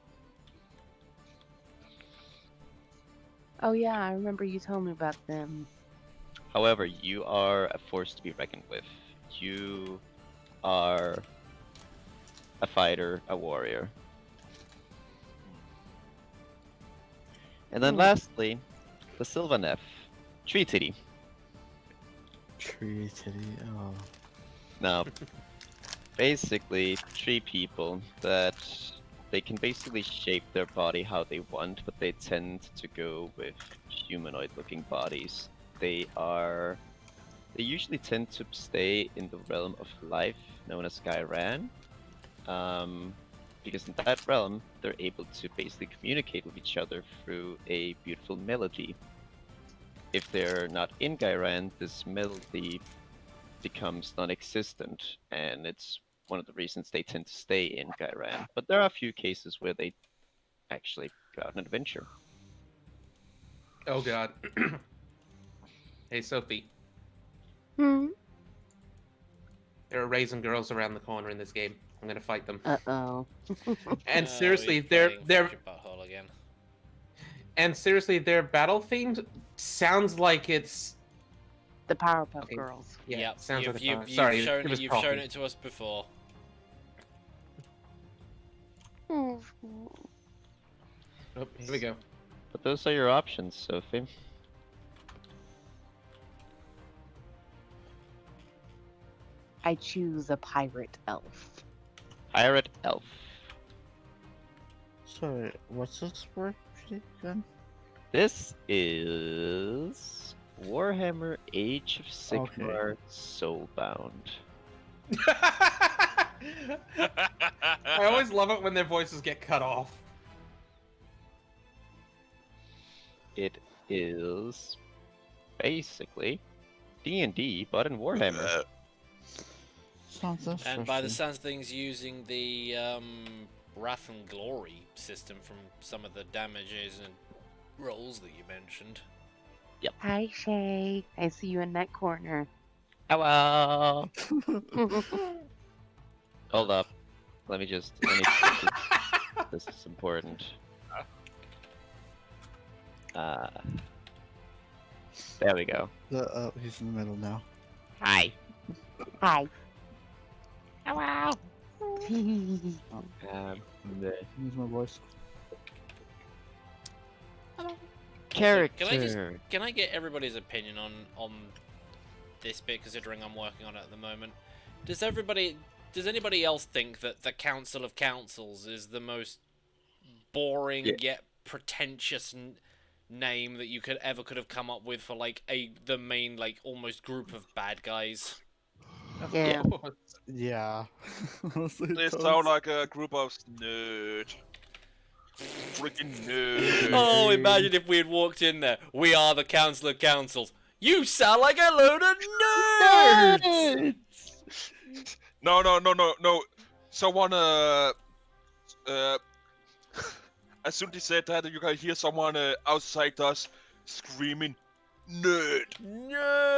Oh yeah, I remember you told me about them. However, you are a force to be reckoned with. You are a fighter, a warrior. And then lastly, the Sylvaneth, Tree Titty. Tree titty. Oh. Now, basically, tree people that they can basically shape their body how they want, but they tend to go with humanoid-looking bodies. They usually tend to stay in the realm of life known as Gairan, because in that realm, they're able to basically communicate with each other through a beautiful melody. If they're not in Gairan, this melody becomes non-existent, and it's one of the reasons they tend to stay in Gairan. But there are a few cases where they actually go out on an adventure. Oh god. Hey Sophie, Hmm. there are raisin girls around the corner in this game. I'm gonna fight them. Uh-oh. And Oh, seriously, he's they're playing they're Fuck Your Butthole again. and seriously, their battle theme sounds like it's The Powerpuff Okay. Girls. yeah. Yep, Sounds you've, like you've, you've sorry. shown it was you've shown coffee. it to us before. Oh, here we go. But those are your options, Sophie. I choose a pirate elf. Pirate Elf. Sorry, what's this for again? This is Warhammer Age of Sigmar Soulbound. I always love it when their voices get cut off. It is basically D&D, but in Warhammer. Sounds interesting. And by the sounds of things, using the Wrath and Glory system from some of the damages and rolls that you mentioned. Hi, Shay. I see you in that corner. Hello. Hold up. Let me this is important. There we go. He's in the middle now. Hi. Hi. Hello. Use my voice. Character. Can I get everybody's opinion on this bit, considering I'm working on it at the moment? Does anybody else think that the Council of Councils is the most boring yet pretentious name that you could have come up with for like the main almost group of bad guys? Yeah. Yeah. Honestly, They it does. sound like a group of nerds. Freaking nerds. Oh, imagine if we had walked in there. We are the Council of Councils. You sound like a load of nerds! No. Someone, as soon as he said that, you can hear someone outside us screaming, "Nerd!" Nerds!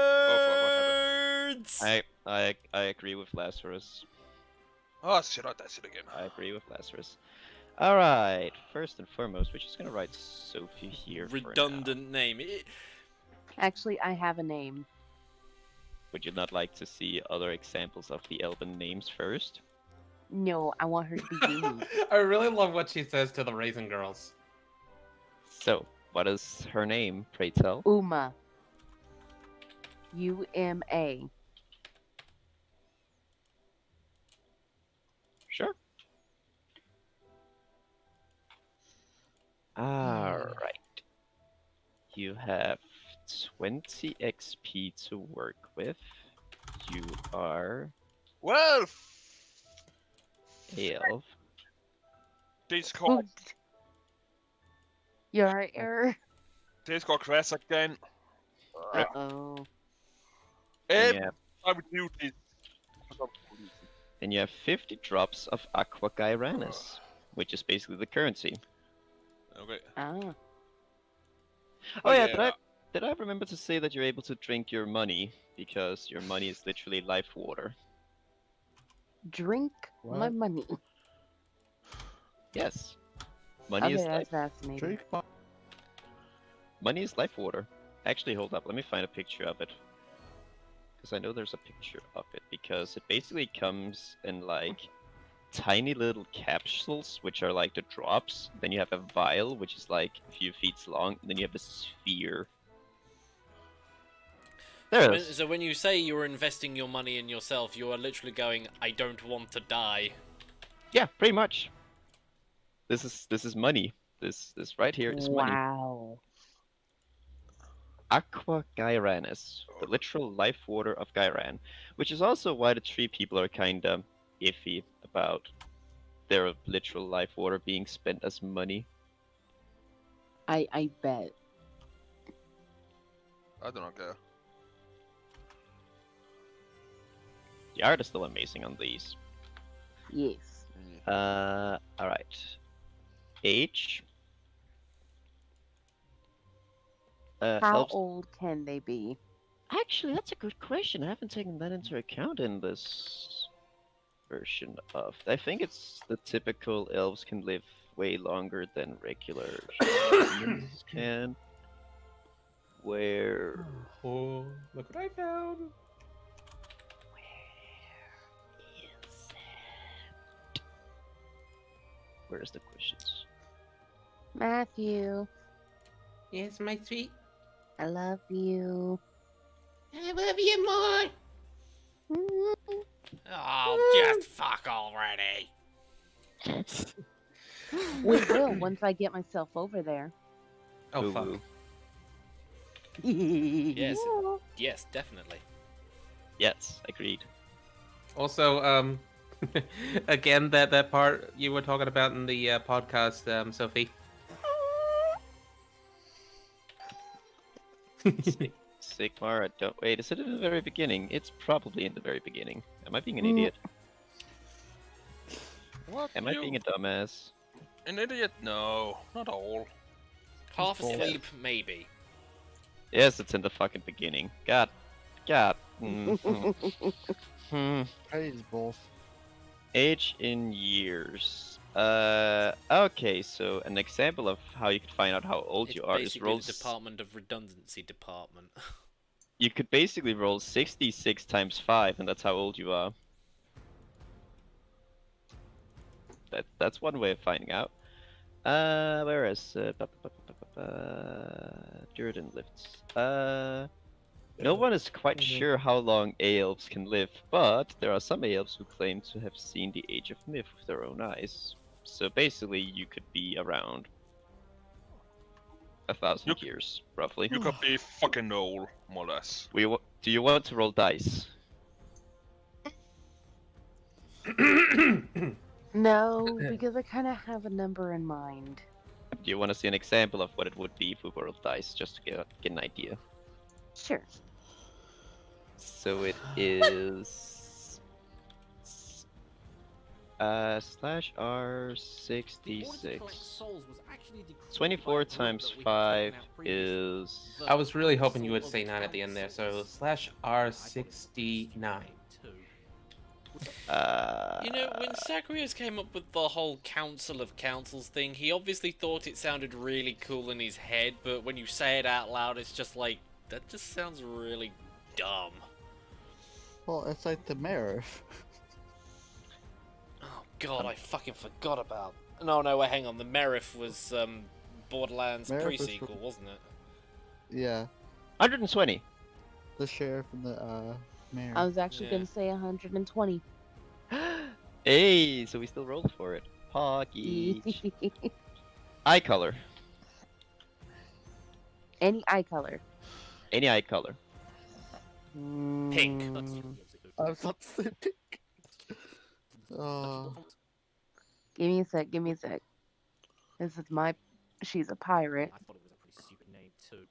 I agree with Lazarus. Oh shit, that's it again. I agree with Lazarus. Alright, first and foremost, we're just gonna write Sophie here for now. Redundant name. Actually, I have a name. Would you not like to see other examples of the elven names first? No, I want her to be unique. I really love what she says to the Raisin Girls. So, what is her name, pray tell? Uma. U-M-A. Sure. Alright. You have 20 XP to work with. You are Well, elf. Discord, You alright, Error? Discord crash again. Uh-oh. Yeah. I would do this. And you have 50 drops of Aqua Gyranus, which is basically the currency. Okay. Ah. Oh yeah, did I remember to say that you're able to drink your money, because your money is literally life water? Drink my What? money. Yes. Money Okay, is that's life. fascinating. Drink my... Money is life water. Actually, hold up. Let me find a picture of it. Because I know there's a picture of it. Because it basically comes in like tiny little capsules, which are like the drops. Then you have a vial, which is like a few feet long. And then you have a sphere. There it is. So when you say you're investing your money in yourself, you are literally going, I don't want to die. Yeah, pretty much. This is money. This right here is money. Wow. Aqua Gyranus, the literal life water of Gyran, which is also why the tree people are kinda iffy about their literal life water being spent as money. I bet. I do not care. The art is still amazing on these. Yes. Alright. Age. How elves- old can they be? Actually, that's a good question. I haven't taken that into account in this version of. I think it's the typical elves can live way longer than regular humans can. Where? Oh, look what I found. Where's the questions? Matthew, Yes, my sweet. I love you. I love you more. Oh, just fuck already. We will once I get myself over there. Oh fuck. Ooh. Yes. Yes, definitely. Yes, agreed. Also, again, that part you were talking about in the podcast, Sophie. Sigmar, I don't. Wait, is it in the very beginning? It's probably in the very beginning. Am I being an Mm. idiot? What? Am I being a dumbass? An idiot? No, not all. Half bullshit. asleep, maybe. Yes, it's in the fucking beginning. God. Praise both. Age in years. Okay, so an example of how you could find out how old It's you are is basically roll. the Department of Redundancy department. You could basically roll 66 times 5, and that's how old you are. That's one way of finding out. Where is Durden lifts? No one is quite sure how long elves can live, but there are some elves who claim to have seen the Age of Myth with their own eyes. So basically, you could be around 1,000 years, roughly. You could be fucking old, more or less. Do you want to roll dice? No, because I kind of have a number in mind. Do you want to see an example of what it would be if we rolled dice, just to get an idea? Sure. So it is /R66. 24 times 5 is. I was really hoping you would say 9 at the end there, so /R69. You know, when Zacharias came up with the whole Council of Councils thing, he obviously thought it sounded really cool in his head, but when you say it out loud, it's just like, that just sounds really dumb. Well, it's like the mayor. Oh god, I fucking forgot about... No, wait, hang on, the Merif was, Borderlands Merif was pre-sequel, wasn't it? Yeah, 120. the sheriff and the mayor. I was actually Yeah. going to say 120. Hey, so we still rolled for it. Pocky. Eye color. Any eye color. Any eye color. Pink. Mm, I was about to say pink. give me a sec. Give me a sec. This is my. She's a pirate. I thought it was a pretty stupid name too.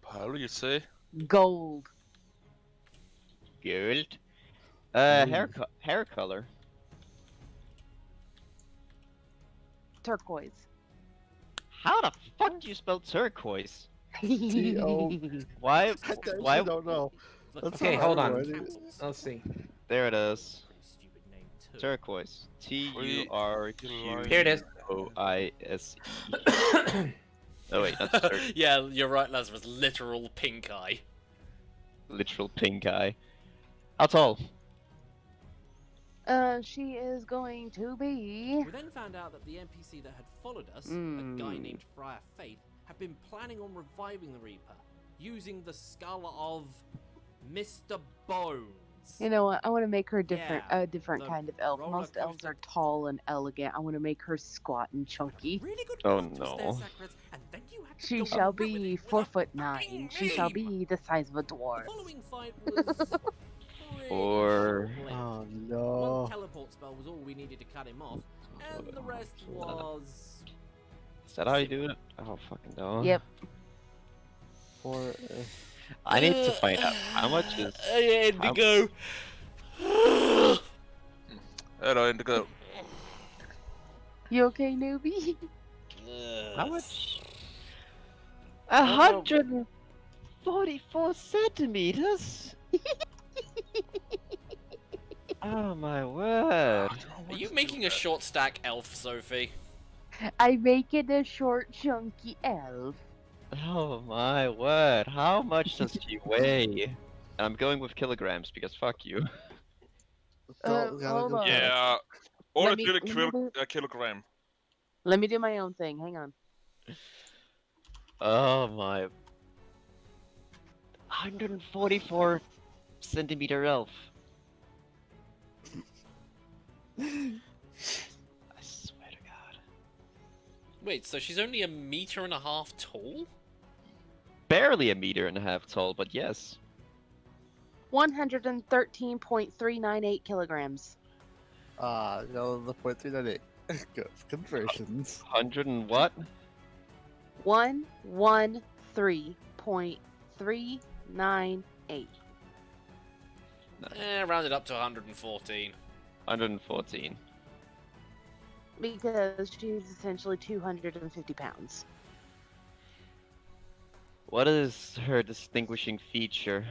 How do you say? Gold. Gold. Hair color. Turquoise. How the fuck do you spell turquoise? T-O. Why? I actually Why? don't know. That's Okay, a hold hard on. one. Let's see. There it is. Pretty stupid name too. Turquoise. Here Here it is. Turquoise. Oh wait, that's turquoise. Yeah, you're right, Lazarus. Literal pink eye. Literal pink eye. How tall? She is going to be. We then found out that the NPC that had followed us, a guy Mm. named Friar Faith, had been planning on reviving the Reaper using the skull of Mr. Bones. You know what? I want to make her different, Yeah, a different the kind of elf. roller Most elves coaster. are tall and elegant. I want to make her squat and chunky. Really good Oh, plot twist there, no. Sacred, and then you had to She go shall and ruin be it with 4'9". a She shall name. be the size of a The dwarf. following fight was pretty Or- short-lived. Oh One no. teleport spell was all we needed to cut him off, and the rest was... Is that how you do it? Oh fucking no. Yep. For I need to find out how much is. Yeah, Indigo. Hello, Indigo. You okay, newbie? How much? don't know. 144 centimeters. Oh my word! Are you making a short stack elf, Sophie? I make it a short, chunky elf. Oh my word! How much does she weigh? And I'm going with kilograms because fuck you. Hold on. Yeah. Or Let me- a kilogram. Let me do my own thing. Hang on. Oh my. 144 centimeter elf. I swear to God. Wait, so she's only 1.5 meters tall? Barely 1.5 meters tall, but yes. 113.398 kilograms. No, the point 398. Good conversions. 100 and what? 113.398. Rounded up to 114. 114. Because she's essentially 250 pounds. What is her distinguishing feature?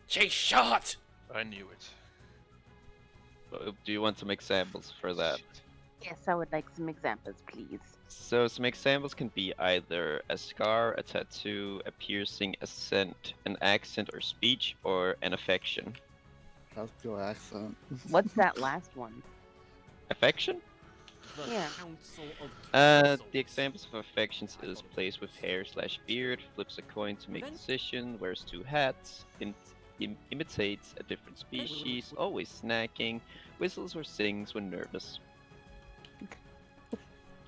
She's shot! I knew it. Do you want some examples for that? Yes, I would like some examples, please. So some examples can be either a scar, a tattoo, a piercing, a scent, an accent or speech, or an affection. Let's go accent. What's that last one? Affection? The Yeah. Council of The Councils. examples of affections is plays with hair/beard, flips a coin to make a decision, wears two hats, imitates a different species, always snacking, whistles or sings when nervous.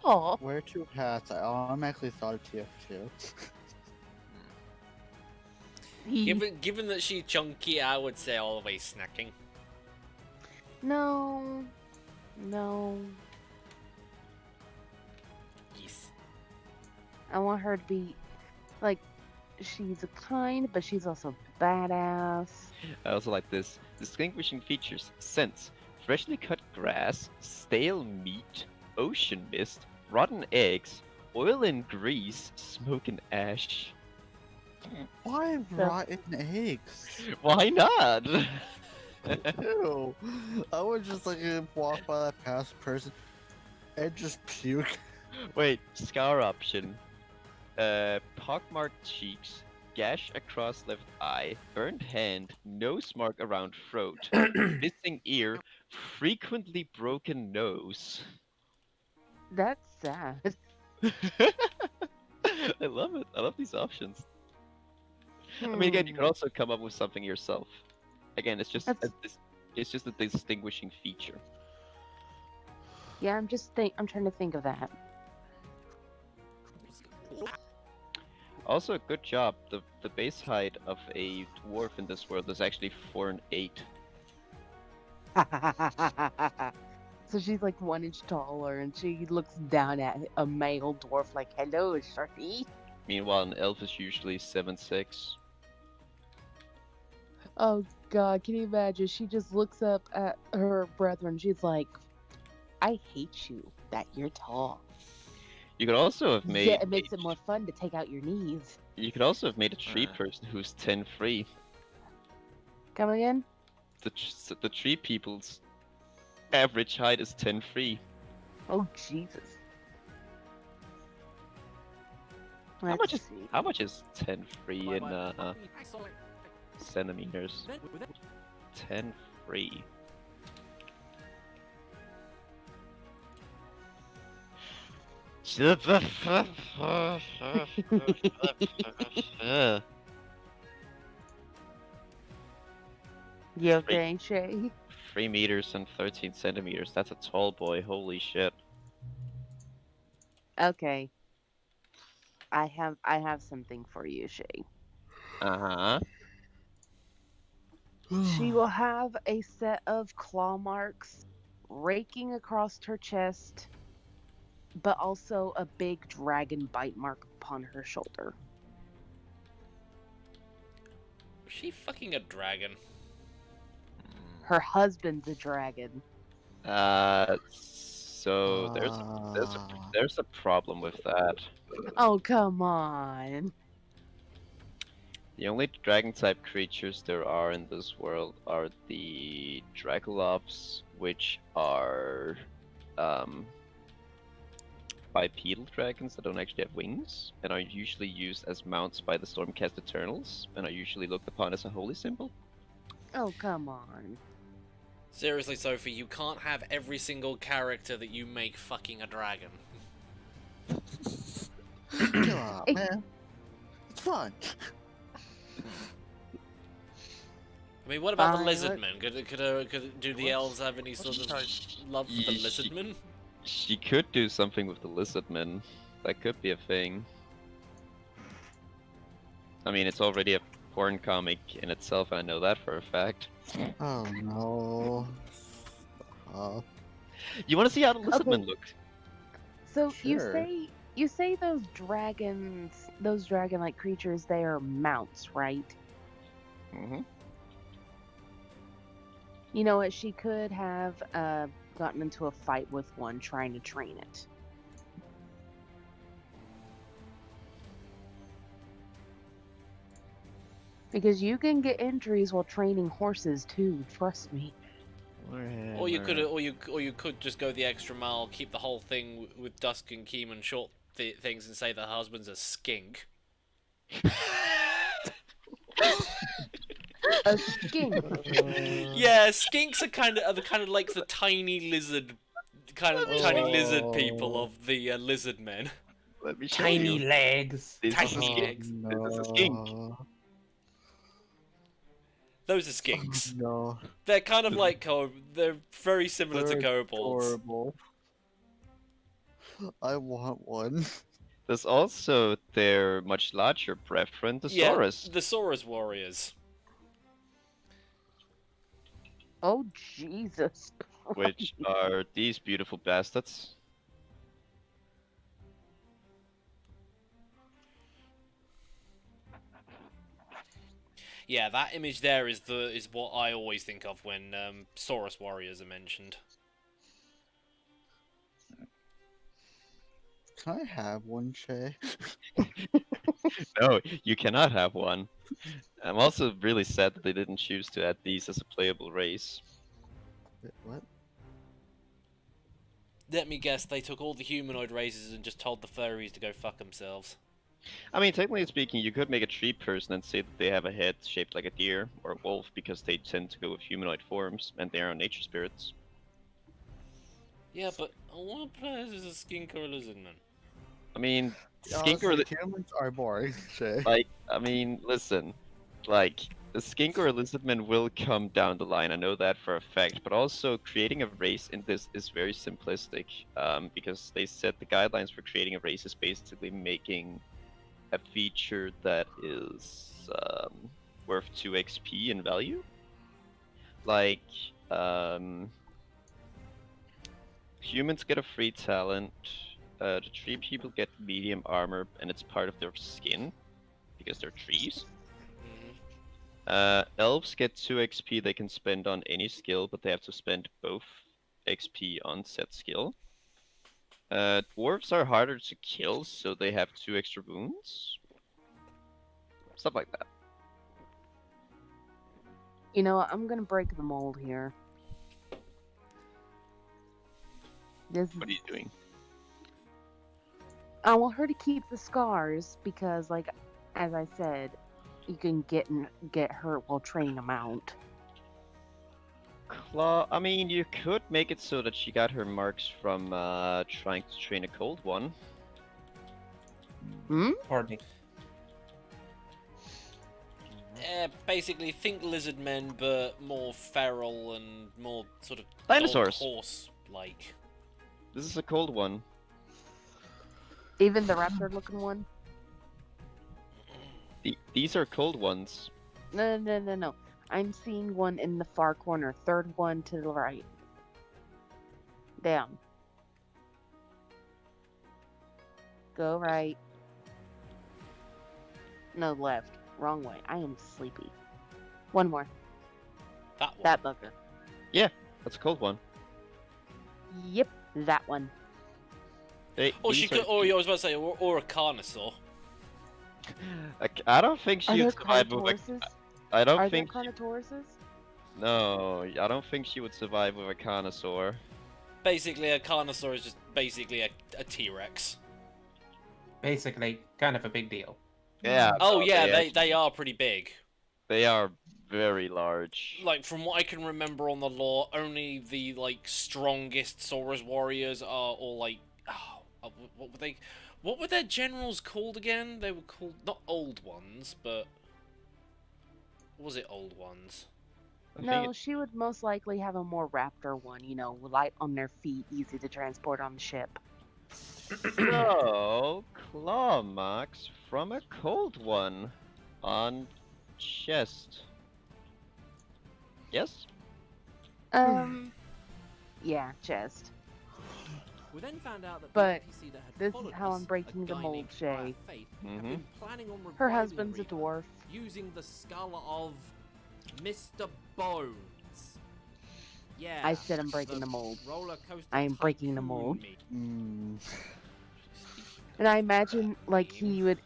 Oh, Wear two hats. I automatically thought of TF2. Given that she's chunky, I would say always snacking. no. Yes. I want her to be like, she's a kind, but she's also badass. I also like this. Distinguishing features: scents, freshly cut grass, stale meat, ocean mist, rotten eggs, oil and grease, smoke and ash. Why rotten eggs? Why not? Ew. I would just like walk by that past person and just puke. Wait, scar option. Pockmarked cheeks, gash across left eye, burned hand, nose mark around throat, missing ear, frequently broken nose. That's sad. I love it. I love these options. I mean, again, you could also come up with something yourself. Again, it's just That's- it's just a distinguishing feature. Yeah, I'm trying to think of that. Also, good job. The base height of a dwarf in this world is actually 4 and 8. So she's like 1 inch taller, and she looks down at a male dwarf like, "Hello, shorty." Meanwhile, an elf is usually 7'6". Oh God, can you imagine? She just looks up at her brethren. She's like, "I hate you that you're tall. You could also have made. Yeah, it makes it more fun to take out your knees." You could also have made a tree person who's 10 free. Come again? The tree people's average height is 10 free. Oh Jesus. How Let's see. much is 10 free in centimeters? 10 free. You okay, Shay? 3 meters and 13 centimeters. That's a tall boy. Holy shit. Okay. I have something for you, Shay. Uh-huh. She will have a set of claw marks raking across her chest, but also a big dragon bite mark upon her shoulder. Was she fucking a dragon? Her husband's a dragon. So there's a problem with that. Oh, come on. The only dragon-type creatures there are in this world are the Dragolops, which are bipedal dragons that don't actually have wings, and are usually used as mounts by the Stormcast Eternals, and are usually looked upon as a holy symbol. Oh, come on. Seriously, Sophie, you can't have every single character that you make fucking a dragon. Come on, man. It's fun. I mean, what about the Fine, lizardmen? Do the elves have any sort of love for the lizardmen? She could do something with the lizardmen. That could be a thing. I mean, it's already a porn comic in itself, and I know that for a fact. Oh no. You want to see how the lizardmen look? So Sure. you say those dragon-like creatures, they are mounts, right? Mm-hmm. You know what? She could have gotten into a fight with one trying to train it. Because you can get injuries while training horses too. Trust me. Or you could just go the extra mile, keep the whole thing with Dusk and Keeman short things, and say that her husband's a skink. A skink. Yeah, skinks are kind of like the tiny lizard, tiny lizard people of the lizard men. Let me show Tiny you. legs. This is a Tiny skink. legs. This is a skink. Those are skinks. No. They're kind of like they're very similar to They're kobolds. adorable. I want one. There's also their much larger brethren, the Yeah, Saurus. the Saurus warriors. Oh Jesus. Which are these beautiful bastards. Yeah, that image there is what I always think of when Saurus warriors are mentioned. Can I have one, Shay? No, you cannot have one. I'm also really sad that they didn't choose to add these as a playable race. Wait, what? Let me guess, they took all the humanoid races and just told the furries to go fuck themselves. I mean, technically speaking, you could make a tree person and say that they have a head shaped like a deer or a wolf because they tend to go with humanoid forms and they are nature spirits. Yeah, but I want to play as a skink or a lizardman. I mean, Honestly, skink or humans are boring, Shay. like, I mean, listen, like, A skink or a lizardman will come down the line. I know that for a fact. But also, creating a race in this is very simplistic, because they said the guidelines for creating a race is basically making a feature that is worth 2 XP in value. Like, humans get a free talent. The tree people get medium armor, and it's part of their skin because they're trees. Elves get 2 XP they can spend on any skill, but they have to spend both XP on said skill. Dwarves are harder to kill, so they have 2 extra wounds. Stuff like that. You know what? I'm gonna break the mold here. What are you doing? I want her to keep the scars because, like, as I said, you can get hurt while training a mount. Claw. I mean, you could make it so that she got her marks from trying to train a cold one. Pardon me. Basically, think lizard men, but more feral and more sort of Dinosaurs. horse-like. This is a cold one. Even the raptor-looking one. These are cold ones. No. I'm seeing one in the far corner. Third one to the right. Down. Go right. No, left. Wrong way. I am sleepy. One more. That one. That bugger. Yeah, that's a cold one. Yep, that one. Or she could. Or I was about to say, or a carnosaur. I don't think Are she there would survive with carnotauruses? a. I don't Are think. there carnotauruses? No, I don't think she would survive with a carnosaur. Basically, a carnosaur is just basically a T-Rex. Basically, kind of a big deal. Yeah. Oh no, yeah, they are pretty big. They are very large. Like, from what I can remember on the lore, only the like strongest Saurus warriors are all like, what were they? What were their generals called again? They were called not Old Ones, but was it Old Ones? No, she would most likely have a more raptor one, you know, light on their feet, easy to transport on the ship. So, claw marks from a cold one on chest. Yes? Yeah, chest. We then found out that But the NPC that had this is followed how us, I'm breaking a the guy mold, named Shay. Faith, Mhm. had been planning on Her reviving husband's the a Reaper dwarf. using the skull of Mr. Bones. Yeah. I said I'm breaking the mold. roller coaster I am breaking the tycoon mold. me. And I imagine, like, he would...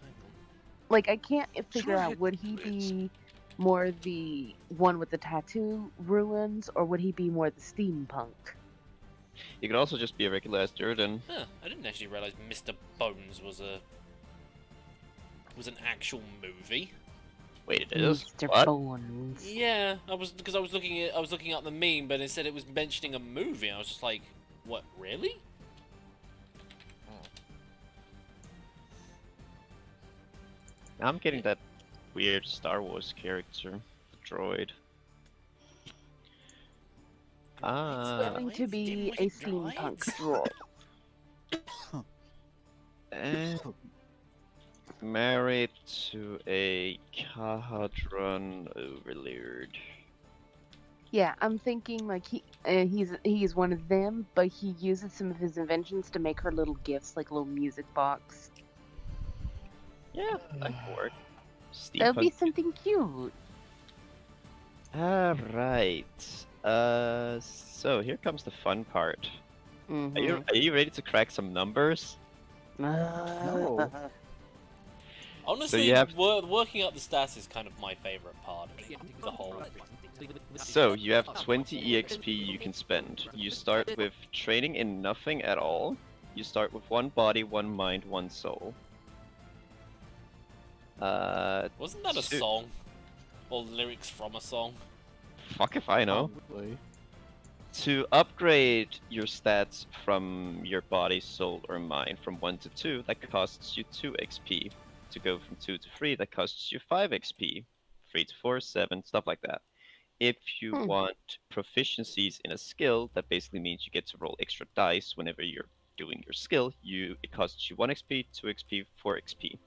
Like, I can't figure out, would he be more the one with the tattoo ruins, or would he be more the steampunk? You could also just be a regular ass Durden. Huh, I didn't actually realize Mr. Bones was an actual movie. Wait, it is? Mr. What? Bones. Yeah, I was looking up the meme, but it said it was mentioning a movie. And I was just like, what, really? I'm getting that weird Star Wars character, the droid. It's going to be a steampunk droid. Married to a Kahadron overlord. Yeah, I'm thinking like he's one of them, but he uses some of his inventions to make her little gifts, like a little music box. Yeah, that could work. That would be Steampunk. something cute. Alright. So here comes the fun part. Mhm. Are you ready to crack some numbers? No. Honestly, you have- working out the stats is kind of my favorite part of the whole. So you have 20 EXP you can spend. You start with training in nothing at all. You start with 1 body, 1 mind, 1 soul. Wasn't that a so- song? Or lyrics from a song? Fuck if I know. Probably. To upgrade your stats from your body, soul, or mind from 1 to 2, that costs you 2 XP. To go from 2 to 3, that costs you 5 XP. 3 to 4, 7, stuff like that. If you want proficiencies in a skill, that basically means you get to roll extra dice whenever you're doing your skill. It costs you 1 XP, 2 XP, 4 XP.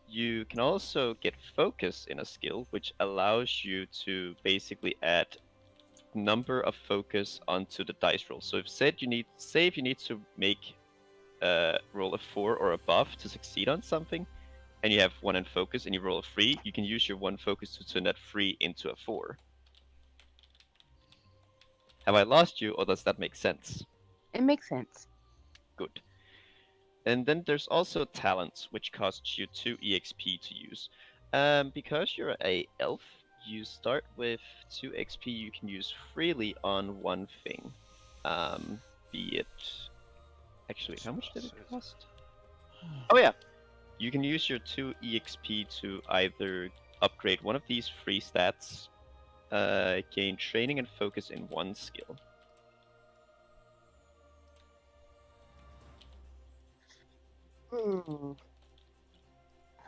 You can also get focus in a skill, which allows you to basically add number of focus onto the dice roll. So if you need to make roll a 4 or above to succeed on something, and you have 1 in focus and you roll a 3, you can use your 1 focus to turn that 3 into a 4. Have I lost you, or does that make sense? It makes sense. Good. And then there's also talents, which costs you 2 EXP to use. Because you're a elf, you start with 2 XP you can use freely on one thing. Be it... Actually, how much did it cost? Oh yeah! You can use your 2 EXP to either upgrade one of these 3 stats, gain training and focus in one skill.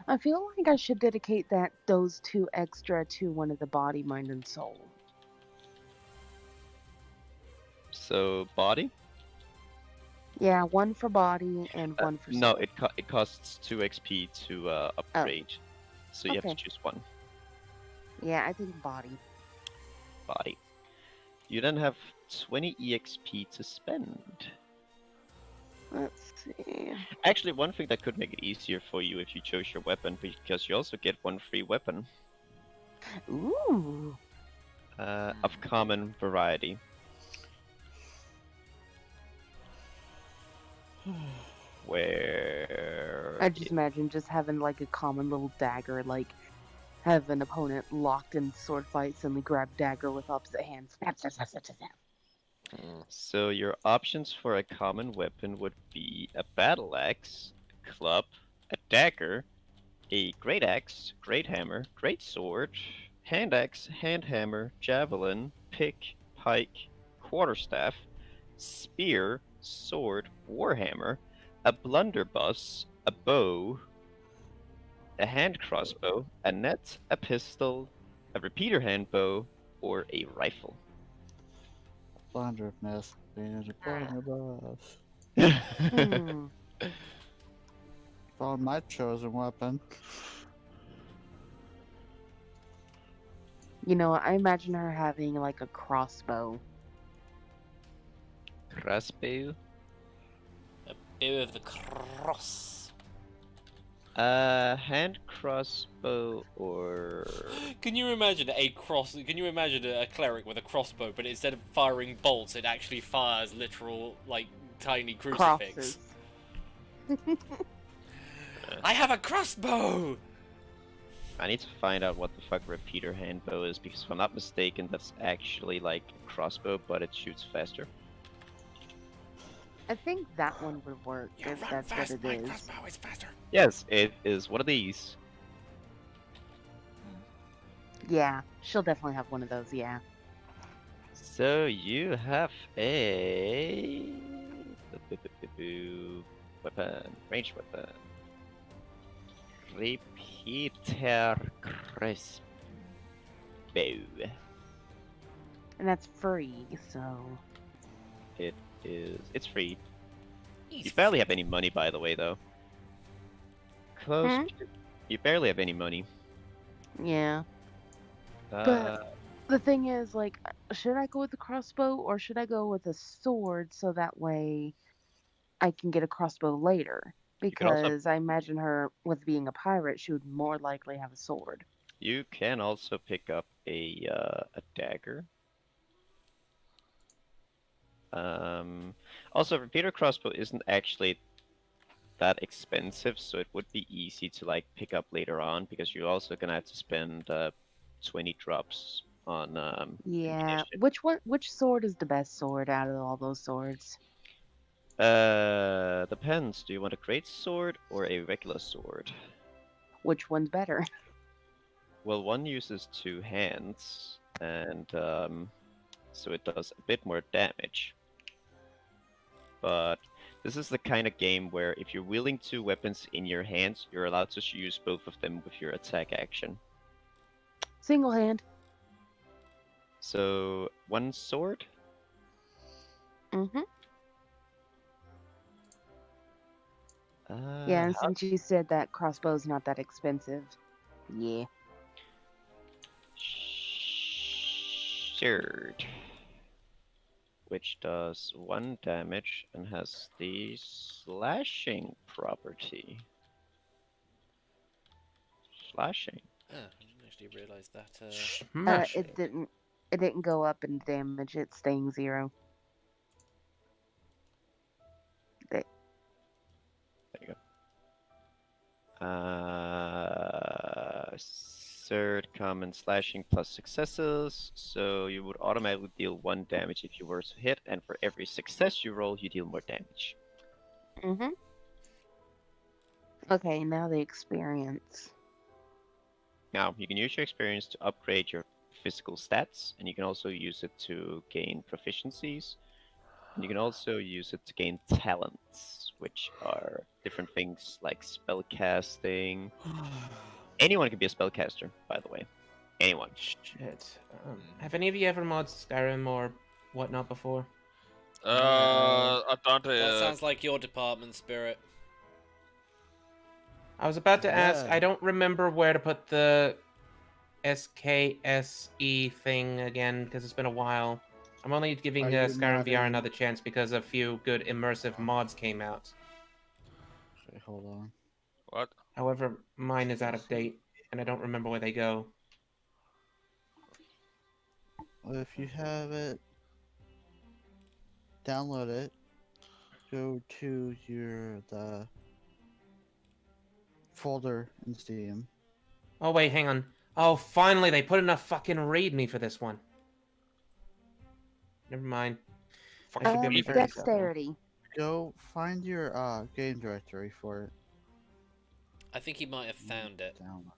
I feel like I should dedicate those 2 extra to one of the body, mind, and soul. So, body? Yeah, 1 for body and 1 for soul. No, it costs 2 XP to upgrade. So you have to choose one. Yeah, I think body. Body. You then have 20 EXP to spend. Let's see. Actually, one thing that could make it easier for you if you chose your weapon, because you also get 1 free weapon. Ooh. Of common variety. Where... I just imagine just having like a common little dagger, like have an opponent locked in sword fight, suddenly grab dagger with opposite hands. Snap, snap, snap, snap, snap. So your options for a common weapon would be a battle axe, a club, a dagger, a great axe, great hammer, great sword, hand axe, hand hammer, javelin, pick, pike, quarterstaff, spear, sword, warhammer, a blunderbuss, a bow, a hand crossbow, a net, a pistol, a repeater hand bow, or a rifle. Blunderbuss, being a blunderbuss. Found my chosen weapon. You know, I imagine her having like a crossbow. Crossbow? A bow of the cross. Hand crossbow or... Can you imagine Can you imagine a cleric with a crossbow, but instead of firing bolts, it actually fires literal, like, tiny crucifix? I have a crossbow! I need to find out what the fuck repeater hand bow is, because if I'm not mistaken, that's actually like a crossbow, but it shoots faster. I think that one would work if that's what it is. Crossbow is faster. Yes, it is one of these. Yeah, she'll definitely have one of those, yeah. So you have a... weapon, ranged weapon. Repeater crossbow. And that's free, so... It's free. You barely have any money, by the way, though. You barely have any money. Yeah. But the thing is, like, should I go with the crossbow or should I go with a sword so that way I can get a crossbow later? Because I imagine her, with being a pirate, she would more likely have a sword. You can also pick up a dagger. Also, repeater crossbow isn't actually that expensive, so it would be easy to like pick up later on, because you're also gonna have to spend 20 drops on Yeah. ammunition. Which sword is the best sword out of all those swords? Depends. Do you want a great sword or a regular sword? Which one's better? Well, one uses 2 hands, and so it does a bit more damage. But this is the kind of game where if you're wielding 2 weapons in your hands, you're allowed to use both of them with your attack action. Single hand. So, one sword? Mm-hmm. Uh, Yeah, and how- since you said that crossbow's not that expensive. Yeah. Sword. Which does 1 damage and has the slashing property. Slashing. Oh, I didn't actually realise that. Smash It didn't go up in damage, it's staying 0. There you go. Third common slashing plus successes, so you would automatically deal 1 damage if you were to hit, and for every success you roll, you deal more damage. Mm-hmm. Okay, now the experience. Now, you can use your experience to upgrade your physical stats, and you can also use it to gain proficiencies, and you can also use it to gain talents, which are different things like spellcasting. Anyone can be a spellcaster, by the way. Anyone. Shit. Have any of you ever modded Skyrim or whatnot before? I don't. That sounds like your department, Spirit. I was about to ask. Yeah. I don't remember where to put the SKSE thing again because it's been a while. I'm only giving Are you Skyrim VR modding- another chance because a few good immersive mods came out. Okay, hold on. What? However, mine is out of date, and I don't remember where they go. Well, if you have it, download it. Go to the folder in Steam. Oh wait, hang on. Oh, finally, they put enough fucking README for this one. Never mind. I should be able to figure this out now. Dexterity. Go find your game directory for it. I think he might have found it. Download.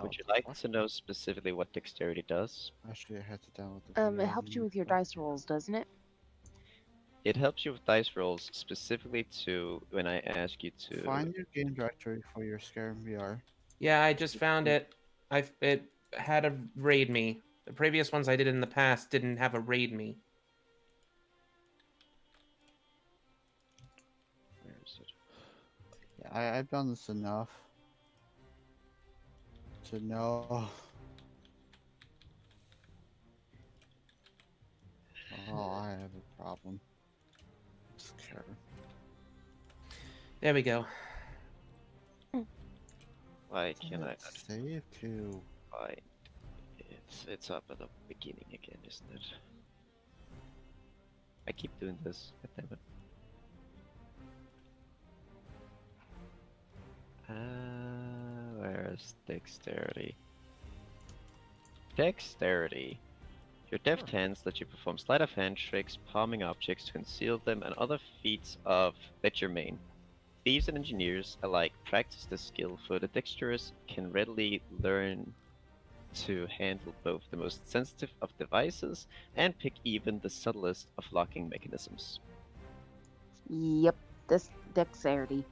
Would you like to know specifically what dexterity does? Actually, I had to download the It helps you with your dice rolls, doesn't it? It helps you with dice rolls, specifically to when I ask you to Find your game directory for your Skyrim VR. Yeah, I just found it. It had a README. The previous ones I did in the past didn't have a README. Where is it? Yeah, I've done this enough to know. Oh, I have a problem. Skyrim. There we go. Why can I not Save to? find it? It's up at the beginning again, isn't it? I keep doing this. God damn it. Where's dexterity? Dexterity. Your deft hands let you perform sleight of hand tricks, palming objects to conceal them, and other feats of legerdemain. Thieves and engineers alike practice this skill, for the dexterous can readily learn to handle both the most sensitive of devices and pick even the subtlest of locking mechanisms. Yep, this dexterity.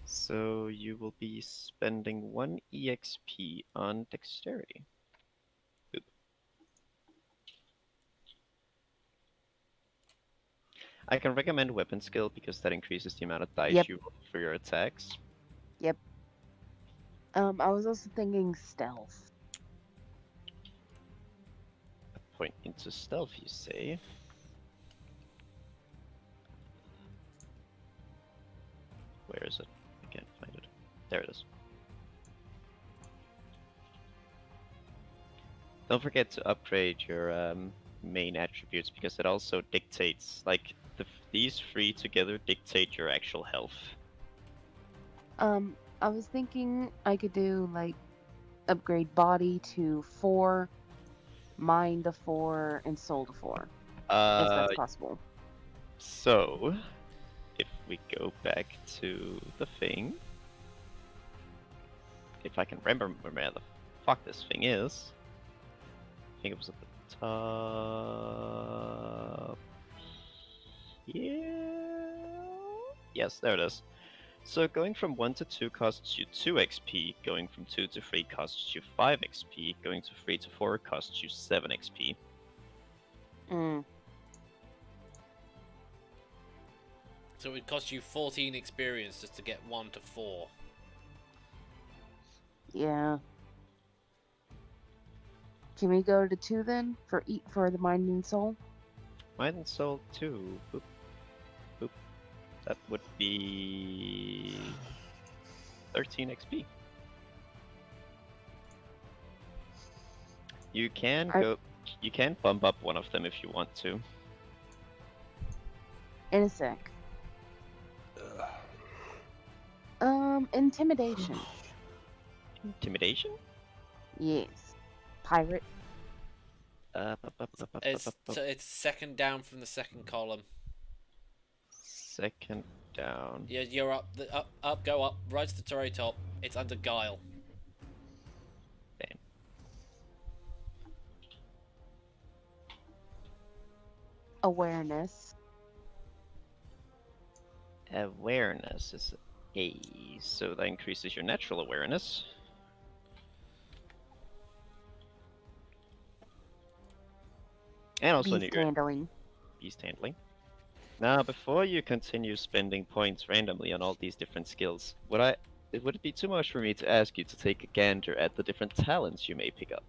So you will be spending 1 EXP on dexterity. Oop. I can recommend weapon skill because that increases the amount of dice Yep. you roll for your attacks. Yep. I was also thinking stealth. A point into stealth, you say? Where is it? I can't find it. There it is. Don't forget to upgrade your main attributes because it also dictates, like, these three together dictate your actual health. I was thinking I could do like upgrade body to 4, mind to 4, and soul to 4. If that's possible. So, if we go back to the thing, if I can remember where the fuck this thing is, I think it was at the top. Yeah. Yes, there it is. So going from 1 to 2 costs you 2 XP, going from 2 to 3 costs you 5 XP, going to 3 to 4 costs you 7 XP. Mm, So it would cost you 14 experience just to get 1 to 4. yeah. Can we go to 2 then for the mind and soul? Mind and Soul 2. Boop. Boop. That would be 13 XP. You can you can bump up one of them if you want to. In a sec. Intimidation. Intimidation? Yes. Pirate. It's second down from the second column. Second down. Yeah, you're up. Go up. Right to the very top. It's under Guile. Damn. Awareness. Awareness is A, so that increases your natural awareness. And also Beast handling. beast handling. Now, before you continue spending points randomly on all these different skills, would it be too much for me to ask you to take a gander at the different talents you may pick up?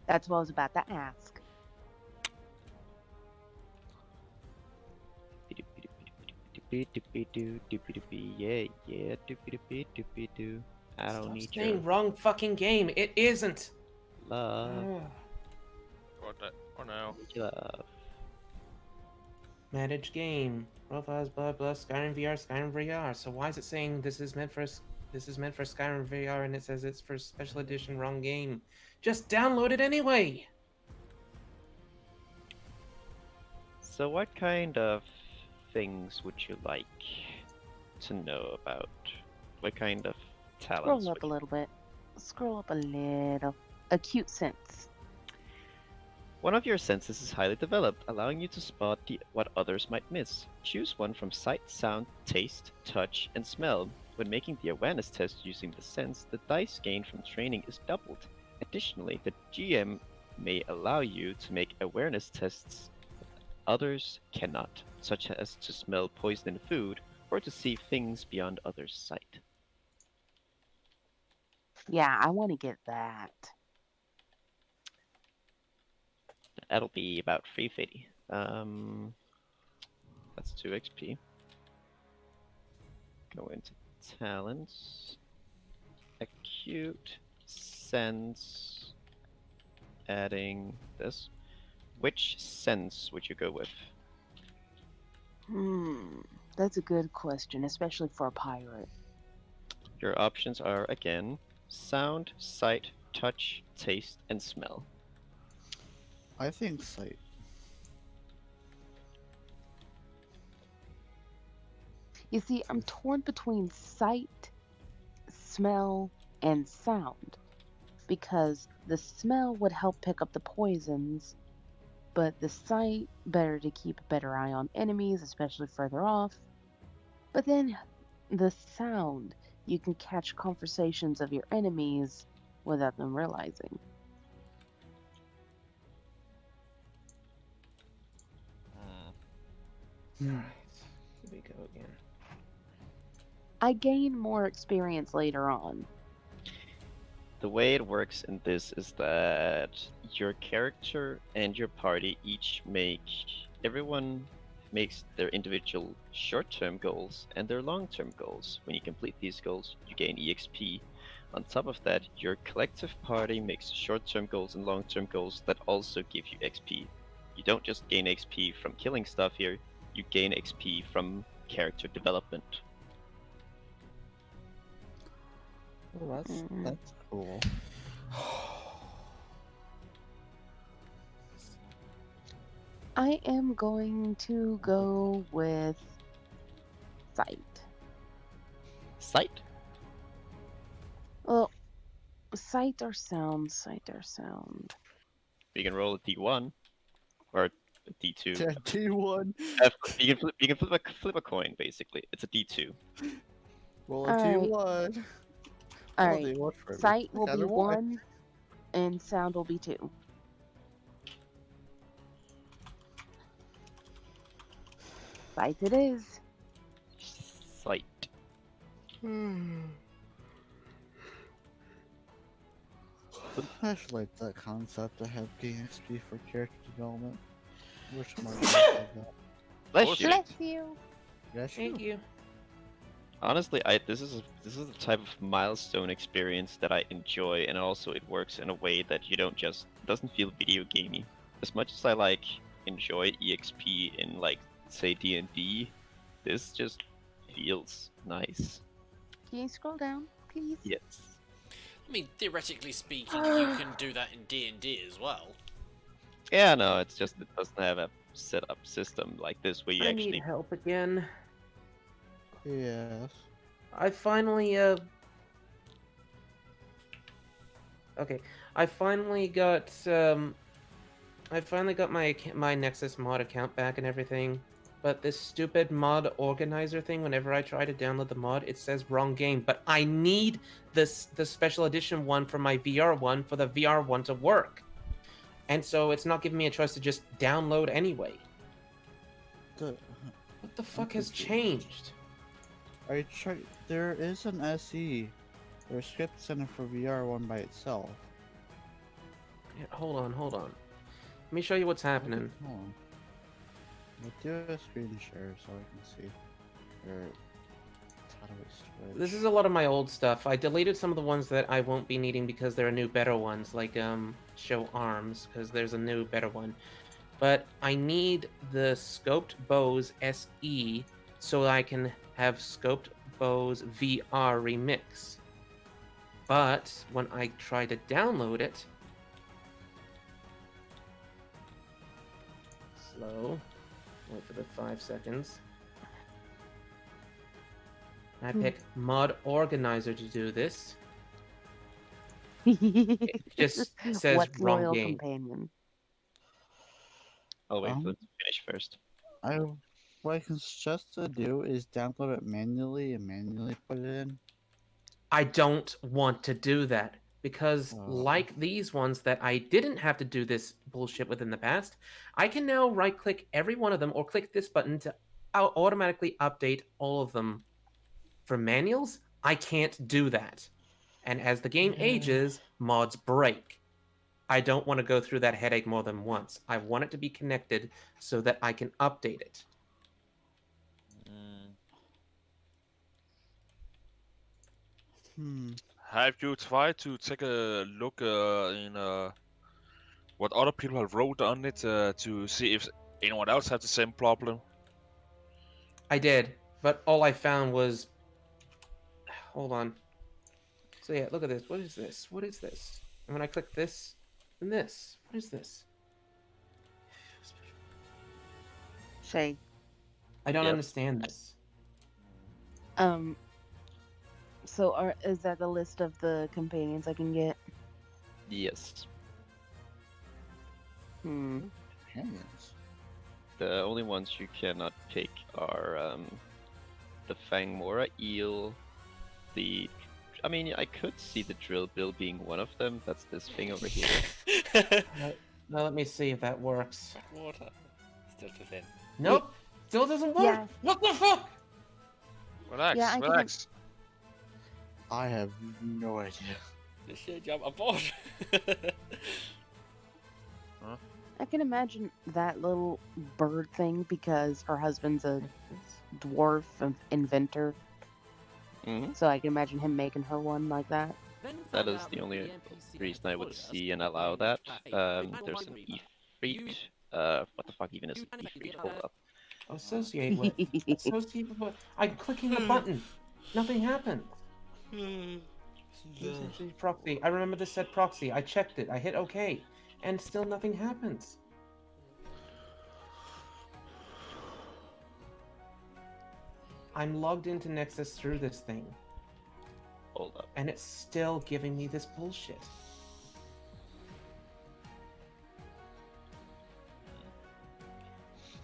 That's what I was about to ask. Yeah, I don't need Saying your wrong fucking game. It isn't. love. Or no. Love. Manage game. Profiles, blah blah. Skyrim VR, Skyrim VR. So why is it saying this is meant for Skyrim VR and it says it's for special edition? Wrong game. Just download it anyway. So what kind of things would you like to know about? What kind of talents? Scroll up a little bit. Scroll up a little. Acute sense. One of your senses is highly developed, allowing you to spot what others might miss. Choose one from sight, sound, taste, touch, and smell. When making the awareness test using the sense, the dice gained from training is doubled. Additionally, the GM may allow you to make awareness tests that others cannot, such as to smell poison in food or to see things beyond others' sight. Yeah, I want to get that. That'll be about 350. That's 2 XP. Go into talents. Acute. Sense. Adding this. Which sense would you go with? That's a good question, especially for a pirate. Your options are, again, sound, sight, touch, taste, and smell. I think sight. You see, I'm torn between sight, smell, and sound. Because the smell would help pick up the poisons, but the sight, better to keep a better eye on enemies, especially further off. But then the sound, you can catch conversations of your enemies without them realizing. Alright. Here we go again. I gain more experience later on. The way it works in this is that your character and your party each everyone makes their individual short-term goals and their long-term goals. When you complete these goals, you gain EXP. On top of that, your collective party makes short-term goals and long-term goals that also give you XP. You don't just gain XP from killing stuff here, you gain XP from character development. Oh, that's cool. I am going to go with sight. Sight? Well, sight or sound, sight or sound. You can roll a D1 or a D2. T1. You can flip a coin basically. It's a D2. Roll a Alright. T1. All Roll a right. D1 for me. Sight will Got be a Y. 1, and sound will be 2. Sight it is. Sight. I just like that concept to have gain XP for character development. Wish more games like that. Bless you. Bless you. Yes, Thank you. Honestly, this is the type of milestone experience that I enjoy, and also it works in a way that you don't just doesn't feel video gamey. As much as I like enjoy EXP in like say D&D, this just feels nice. Can you scroll down, please? Yes. I mean, theoretically speaking, you can do that in D&D as well. Yeah, no, it's just it doesn't have a set up system like this where you I actually need help again. Yes. I finally Okay, I finally got my Nexus mod account back and everything, but this stupid mod organizer thing, whenever I try to download the mod, it says wrong game, but I need the special edition one for my VR one for the VR one to work. And so it's not giving me a choice to just download anyway. What the fuck has changed? I tried. There is an SE or a script center for VR one by itself. Yeah, hold on. Let me show you what's happening. Hold on. I'll do a screen share so I can see. Or how do we switch? This is a lot of my old stuff. I deleted some of the ones that I won't be needing because there are new better ones, like show arms, because there's a new better one. But I need the scoped bows SE so I can have scoped bows VR remix. But when I try to download it, slow. Wait for the 5 seconds. I pick mod organizer to do this. It just says What's wrong loyal game. companion? I'll wait for it to finish first. What I can suggest to do is download it manually and manually put it in. I don't want to do that because, Oh. like these ones that I didn't have to do this bullshit with in the past, I can now right-click every one of them or click this button to automatically update all of them. For manuals, I can't do that. And as the game ages, mods break. I don't want to go through that headache more than once. I want it to be connected so that I can update it. Have you tried to take a look in what other people have wrote on it to see if anyone else had the same problem? I did, but all I found was... Hold on. So yeah, look at this. What is this? What is this? And when I click this, and this, what is this? Shay. I don't Yep. understand this. So is that the list of the companions I can get? Yes. Companions. The only ones you cannot pick are the Fangmora eel, I mean, I could see the drill bill being one of them. That's this thing over here. Now let me see if that works. Water. Still too thin. Nope, still doesn't work. Yeah. What the fuck? Relax, Yeah, I can- relax. I have no idea. This shit jump aboard. I can imagine that little bird thing because her husband's a dwarf inventor. Hmm. So I can imagine him making her one like that. That is the only reason I would see and allow that. There's an Ifrit. What the fuck even is an Ifrit? Hold up. Associate with. Associate with what? I'm clicking the button. Nothing happened. Proxy. I remember this said proxy. I checked it. I hit OK. And still nothing happens. I'm logged into Nexus through this thing. Hold up. And it's still giving me this bullshit.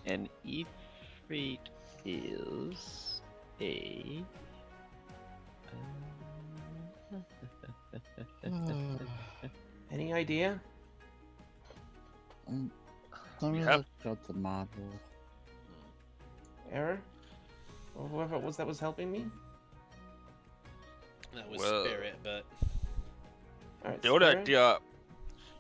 An Ifrit is a Any idea? Let me have- look up the model. Error? Or whoever it was that was helping me? That was Well- Spirit, but Alright, The only Spirit? idea,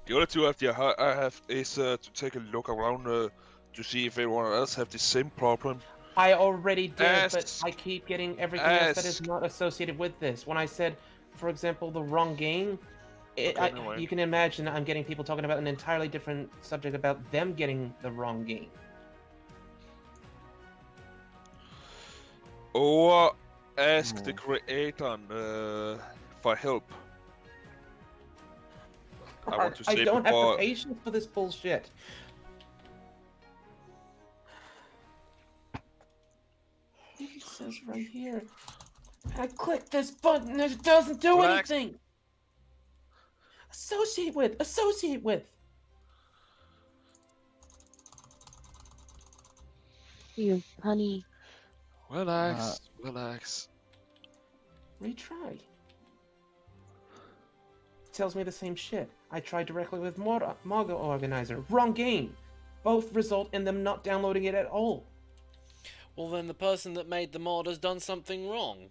the only two idea I have is to take a look around to see if anyone else have the same problem. I already did, but Ask- I keep getting everything else that is ask- not associated with this. When I said, for example, the wrong game, Okay, never mind. you can imagine I'm getting people talking about an entirely different subject about them getting the wrong game. Or ask Oh. the creator for help. I want to I say don't have before. the patience for this bullshit. It says right here. I click this button and it doesn't do Relax. anything. Associate with. Associate with. You, honey. Relax, relax. Retry. Tells me the same shit. I tried directly with Mogo Organizer. Wrong game. Both result in them not downloading it at all. well, then the person that made the mod has done something wrong.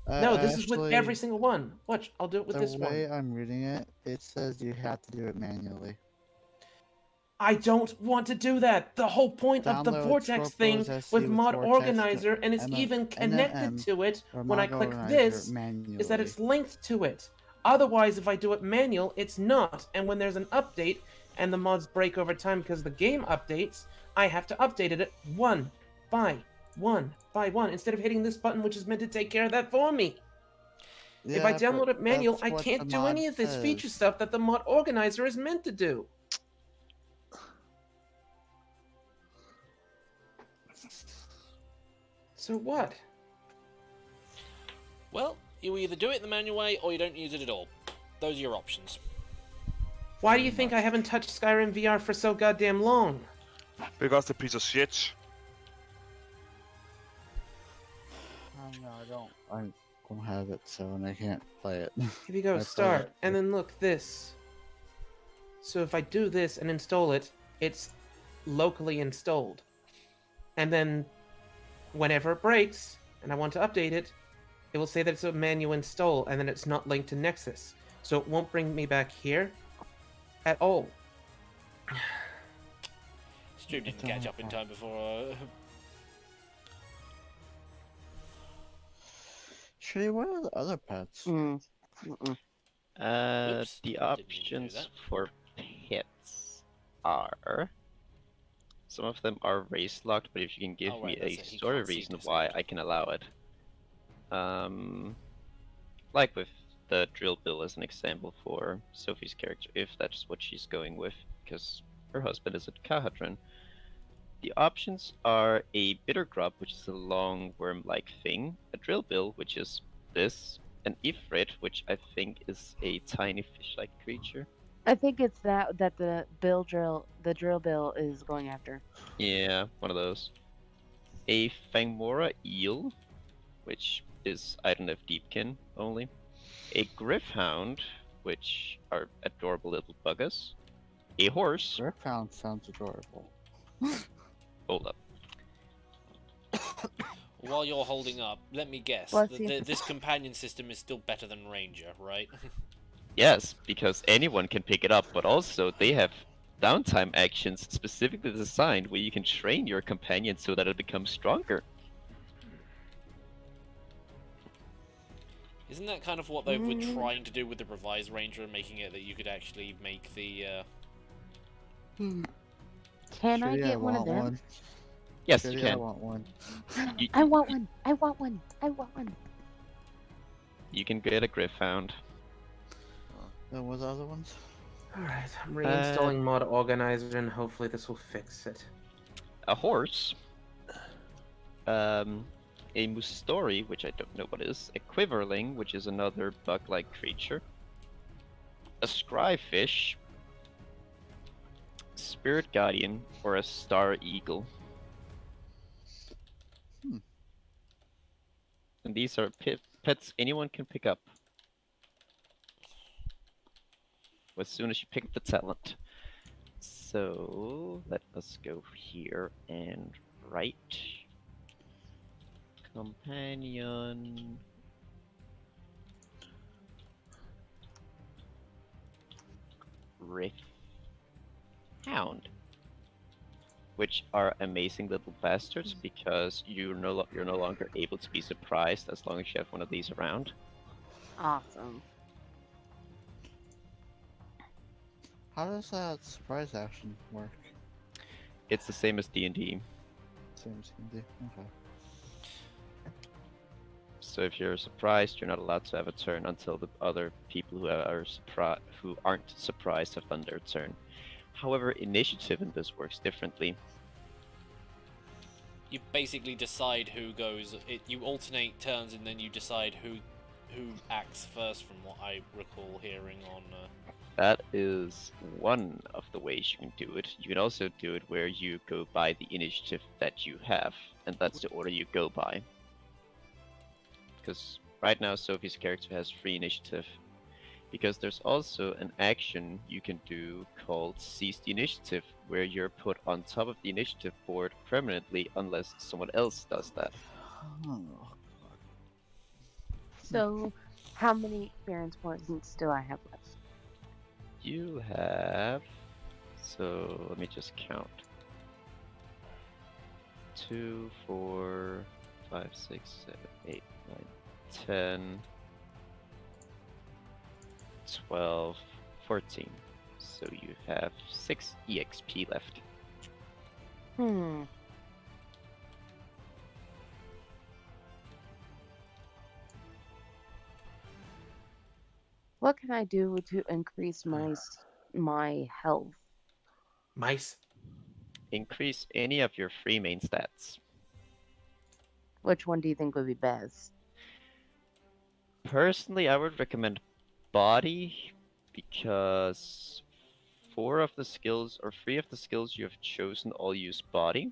No, this is with Actually, every single one. Watch, I'll do it with the this way one. I'm reading it, it says you have to do it manually. I don't want to do that. The whole point of the Download Vortex thing Tropo's SC with with Mod Vortex Organizer, and it's M- even connected NMM to it or when I Mod click Organizer this, manually. is that it's linked to it. Otherwise, if I do it manual, it's not. And when there's an update and the mods break over time because the game updates, I have to update it one by one by one instead of hitting this button, which is meant to take care of that for me. If I Yeah, download but it manual, that's I what can't the do mod any of this feature says. stuff that the Mod Organizer is meant to do. So what? Well, you either do it the manual way or you don't use it at all. Those are your options. Why do you think I haven't touched Skyrim VR for so goddamn long? Because the piece of shit. No, I don't have it, so and I can't play it. Here we go, I play start, it. and then look, this. So if I do this and install it, it's locally installed. And then, whenever it breaks, and I want to update it, it will say that it's a manual install, and then it's not linked to Nexus. So it won't bring me back here at all. Stu didn't catch up in time before. Shitty, what are the other pets? Mm. Mm-mm. Oops, The didn't mean to do options that. for pets are. Some of them are race locked, but if you can give Oh, me right, a that's it, he story can't see reason this why, out. I can allow it. Like with the drill bill as an example for Sophie's character, if that's what she's going with, because her husband is a Kahadran. The options are a bitter grub, which is a long worm-like thing, a drill bill, which is this, an ifrit, which I think is a tiny fish-like creature. I think it's that the drill bill is going after. Yeah, one of those. A Fangmora eel, which is Iron of Deepkin only. A Griffhound, which are adorable little buggers. A horse. Griffhound sounds adorable. Hold up. While you're holding up, let me guess. Bless you. This companion system is still better than Ranger, right? Yes, because anyone can pick it up, but also they have downtime actions specifically designed where you can train your companion so that it becomes stronger. Isn't that kind of what they were trying to do with the revised Ranger and making it that you could actually make the Can I Shitty, get one of want them? one. Yes, Shitty, you I can. want one. You, I want one. I want one. I want one. you can get a Griffhound. Then what are the other ones? Alright, I'm reinstalling Mod Organizer and hopefully this will fix it. A horse. A Mustori, which I don't know what is. A Quiverling, which is another bug-like creature. A Scryfish. Spirit Guardian, or a Star Eagle. And these are pets anyone can pick up. as soon as you pick up the talent. So let us go here and write companion Riff Hound, which are amazing little bastards because you're no longer able to be surprised as long as you have one of these around. Awesome. How does that surprise action work? It's the same as D&D. Same as D. Okay. So if you're surprised, you're not allowed to have a turn until the other people who aren't surprised have done their turn. However, initiative in this works differently. You basically decide who goes. You alternate turns, and then you decide who acts first. From what I recall hearing on. That is one of the ways you can do it. You can also do it where you go by the initiative that you have, and that's the order you go by. Because right now Sophie's character has 3 initiative. Because there's also an action you can do called Seize the Initiative, where you're put on top of the initiative board permanently unless someone else does that. Oh. So, how many experience points do I have left? You have... So let me just count. 2, 4, 5, 6, 7, 8, 9, 10, 12, 14. So you have 6 EXP left. What can I do to increase my health? Mice. Increase any of your 3 main stats. Which one do you think would be best? Personally, I would recommend body, because 4 of the skills, or 3 of the skills you have chosen all use body.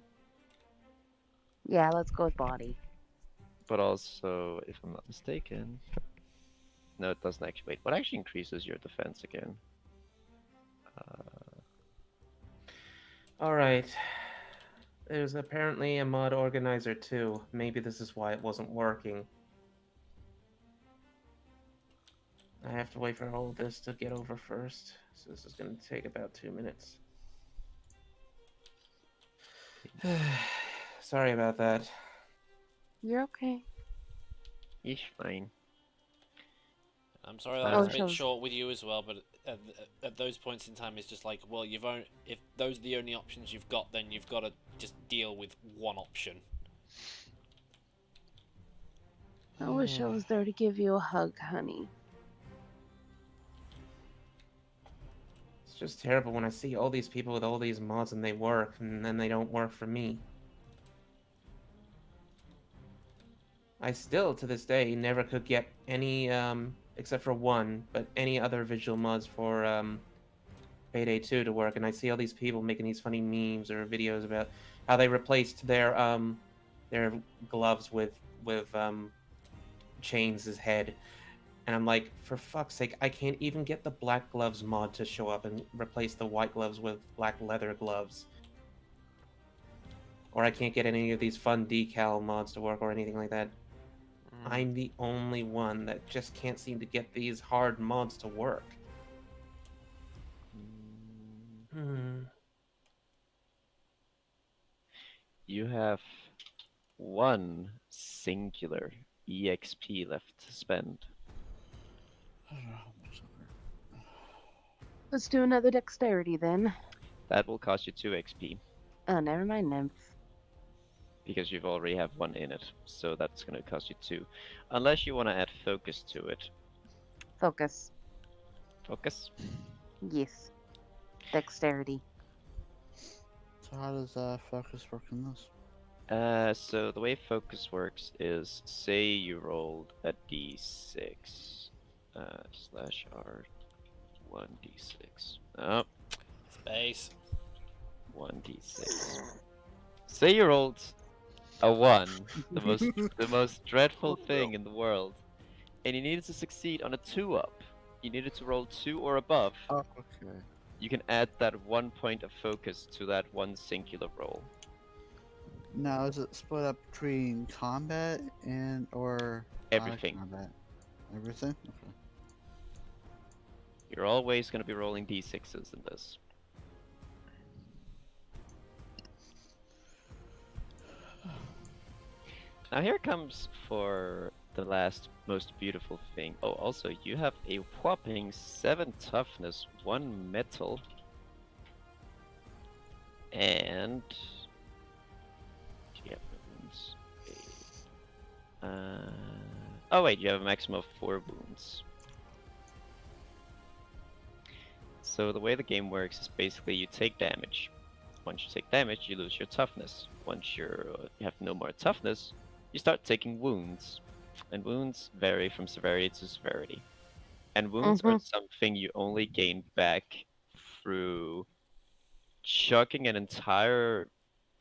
Yeah, let's go with body. But also, if I'm not mistaken... No, it doesn't actually. Wait, what actually increases your defense again? Alright. There's apparently a mod organizer too. Maybe this is why it wasn't working. I have to wait for all of this to get over first. So this is going to take about 2 minutes. Sorry about that. You're okay. Ish, fine. I'm sorry that was a bit short with you as well, but at those points in time, it's just like, well, if those are the only options you've got, then you've got to just deal with one option. I wish I was there to give you a hug, honey. It's just terrible when I see all these people with all these mods and they work, and then they don't work for me. I still, to this day, never could get any, except for one, but any other visual mods for Payday 2 to work, and I see all these people making these funny memes or videos about how they replaced their gloves with Chains' head, and I'm like, for fuck's sake, I can't even get the black gloves mod to show up and replace the white gloves with black leather gloves, or I can't get any of these fun decal mods to work or anything like that. I'm the only one that just can't seem to get these hard mods to work. You have 1 singular EXP left to spend. Let's do another dexterity then. That will cost you 2 XP. Oh, never mind, nymph. Because you've already have 1 in it, so that's going to cost you 2. Unless you want to add focus to it. Focus. Focus? Yes. Dexterity. So how does focus work in this? So the way focus works is, say you rolled a d6 slash r 1d6. Oh. Space. 1d6. Say you rolled a 1, the most dreadful thing in the world, and you needed to succeed on a 2-up. you needed to roll 2 or above. Oh, okay. You can add that 1 point of focus to that one singular roll. Now, is it split up between combat and or Everything. combat? Everything? Okay. You're always going to be rolling d6s in this. Now here comes for the last most beautiful thing. Oh, also you have a whopping 7 toughness, 1 metal, and do you have wounds? Oh wait, you have a maximum of 4 wounds. So the way the game works is basically you take damage. Once you take damage, you lose your toughness. Once you have no more toughness, you start taking wounds. And wounds vary from severity to severity. And wounds are something you only gain back through chugging an entire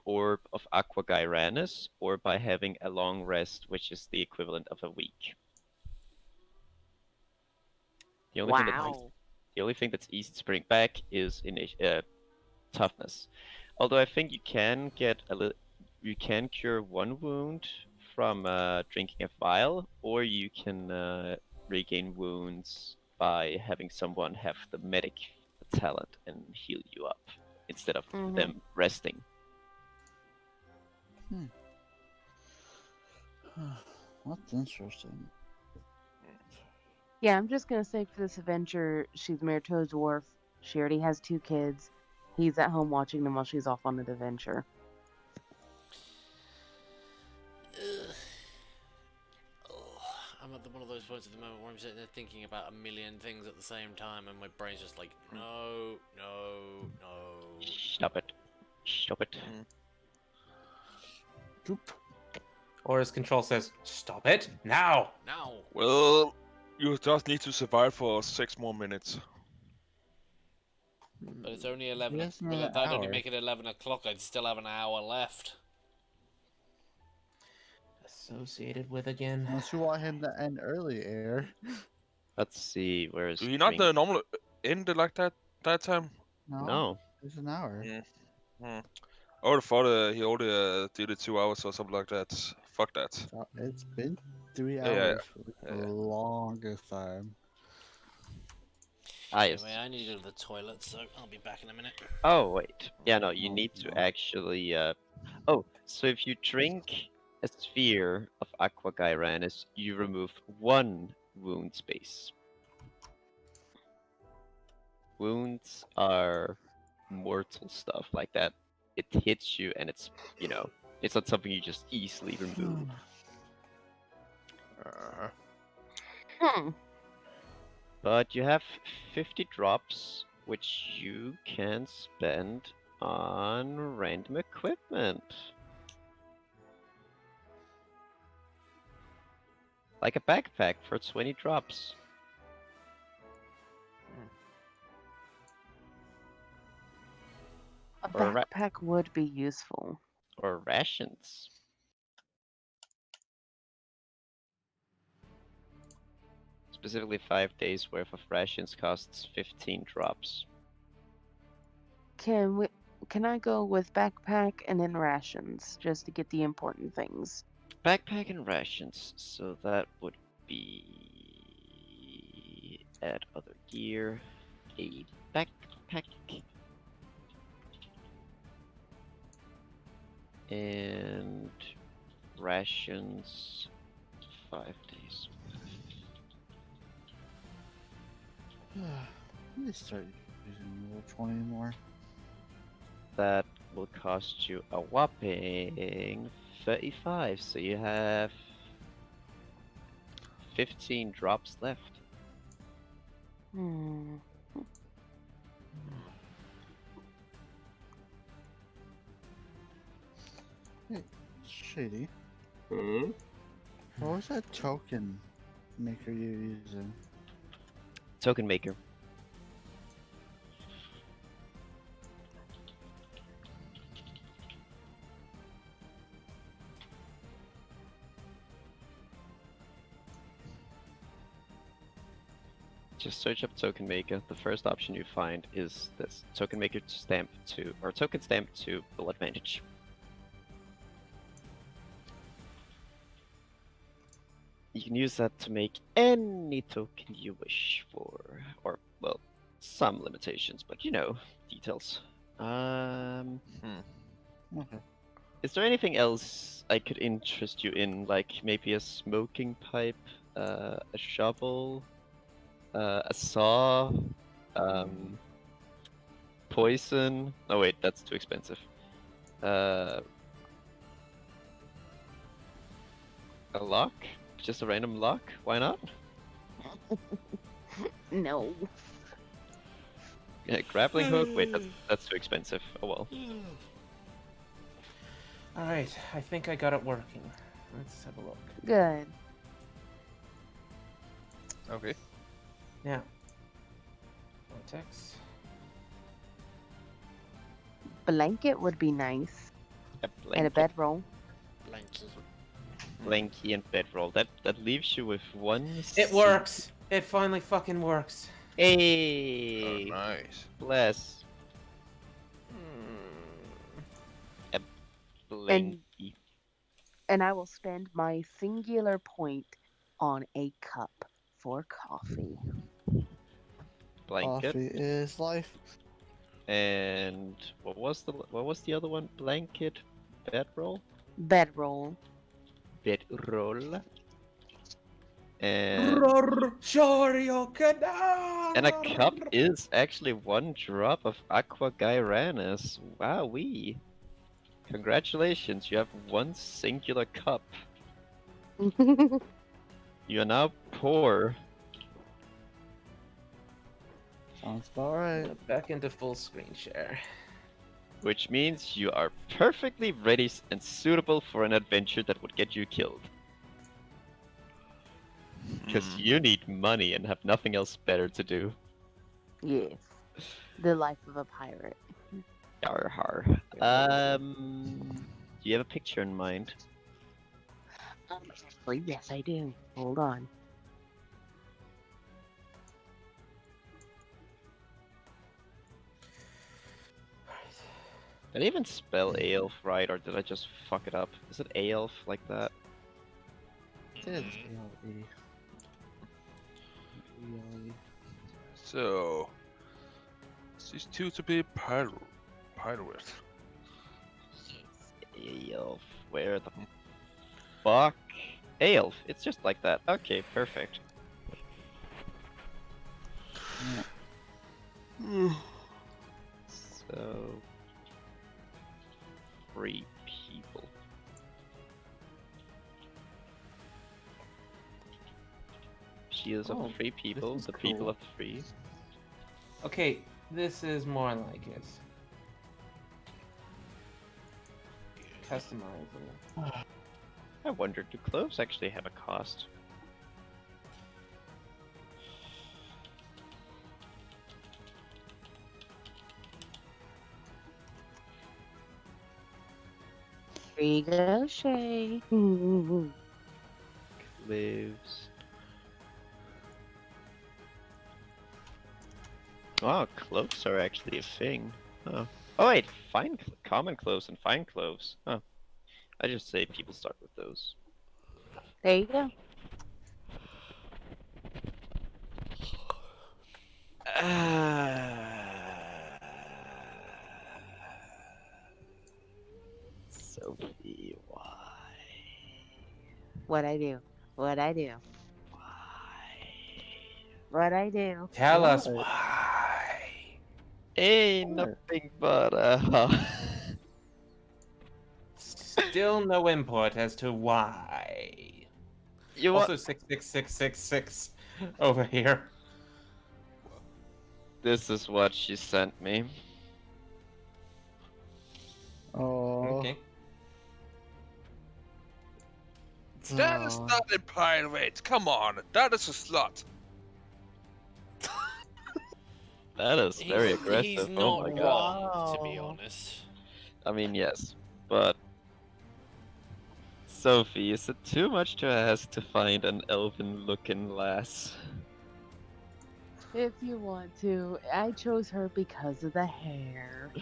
orb of Aqua Gyranus, or by having a long rest, which is the equivalent of a week. The only thing that's easy to bring back is toughness. Although I think you can get you can cure 1 wound from drinking a vial, or you can regain wounds by having someone have the medic talent and heal you up instead of them resting. That's interesting. Yeah, I'm just gonna say for this adventure, she's married to a dwarf. She already has 2 kids. He's at home watching them while she's off on an adventure. I'm at one of those points at the moment where I'm sitting there thinking about a million things at the same time, and my brain's just like, no, no, no. Stop it. Stop it. Or as Control says, stop it now. Now. Well, you just need to survive for 6 more minutes. But it's only 11. Yes, Well, another that'd only hour. make it 11 o'clock. I'd still have an hour left. Associated with again. Unless you want him to end early, Air. Let's see, where is Do you not drink? normal end it like that time? No. It's an hour. I would have thought he only did it 2 hours or something like that. Fuck that. It's been 3 Yeah, hours yeah, for the longest time. Ah, yes. Anyway, I need to go to the toilet, so I'll be back in a minute. Oh, wait. Yeah, no, you need to actually... Oh, so if you drink a sphere of Aqua Gyranus, you remove 1 wound space. Wounds are mortal stuff like that. It hits you and it's, it's not something you just easily remove. But you have 50 drops, which you can spend on random equipment. Like a backpack for 20 drops. A Or backpack would be useful. Or rations. Specifically 5 days worth of rations costs 15 drops. Can I go with backpack and then rations just to get the important things? Backpack and rations, so that would be add other gear, a backpack, and rations 5 days. Let me start using level 20 more. That will cost you a whopping 35, so you have 15 drops left. Hey, Shady. Hmm? What was that token maker you're using? Token maker. Just search up Token Maker. The first option you find is this Token Maker stamp 2, or Token stamp 2 Bill Advantage. You can use that to make any token you wish for, or well, some limitations, but you know, details. Is there anything else I could interest you in, like maybe a smoking pipe, a shovel, a saw, poison? Oh wait, that's too expensive. A lock? Just a random lock? Why not? No. Yeah, grappling hook? Wait, that's too expensive. Oh well. Alright, I think I got it working. Let's have a look. Good. Okay. Now, vortex. Blanket would be nice. A And a bedroll. Blanky. Blanky and bedroll. That leaves you with one. It works! It finally fucking works. Hey! Oh, nice. Bless. A blanky. And I will spend my singular point on a cup for coffee. Blanket. Coffee is life. And what was the other one? Blanket, bedroll, Bedroll. bedroll, and a cup is actually 1 drop of Aqua Gyranus. Wowee! Congratulations, you have 1 singular cup. You are now poor. Sounds about right. Back into full screen share. Which means you are perfectly ready and suitable for an adventure that would get you killed. Because you need money and have nothing else better to do. Yes. The life of a pirate. Yar har. Do you have a picture in mind? Actually, yes, I do. Hold on. Did I even spell Aelf right, or did I just fuck it up? Is it Aelf like that? It is ALE. So, these two to be pirate. Aelf, where the fuck? Aelf, it's just like that. Okay, perfect. So, 3 people. Shields Oh, of 3 people, is the people cool. of 3. Okay, this is more like it. Customizable. I wonder, do clothes actually have a cost? Here you go, Shay. Clothes. Oh, cloaks are actually a thing. Oh, oh wait, common clothes and fine clothes. Huh. I just say people start with those. There you go. Sophie, why? What I do. What I do. Why? What I do. Tell us Why? why. Ain't nothing but Still no import as to why. You Also want 66666 over here. This is what she sent me. Oh. Okay. That is not a pirate. Come on, that is a slut. That is very aggressive. He's Oh not my god. wrong, to be honest. I mean, yes, but Sophie, is it too much to ask to find an elven-looking lass? If you want to, I chose her because of the hair.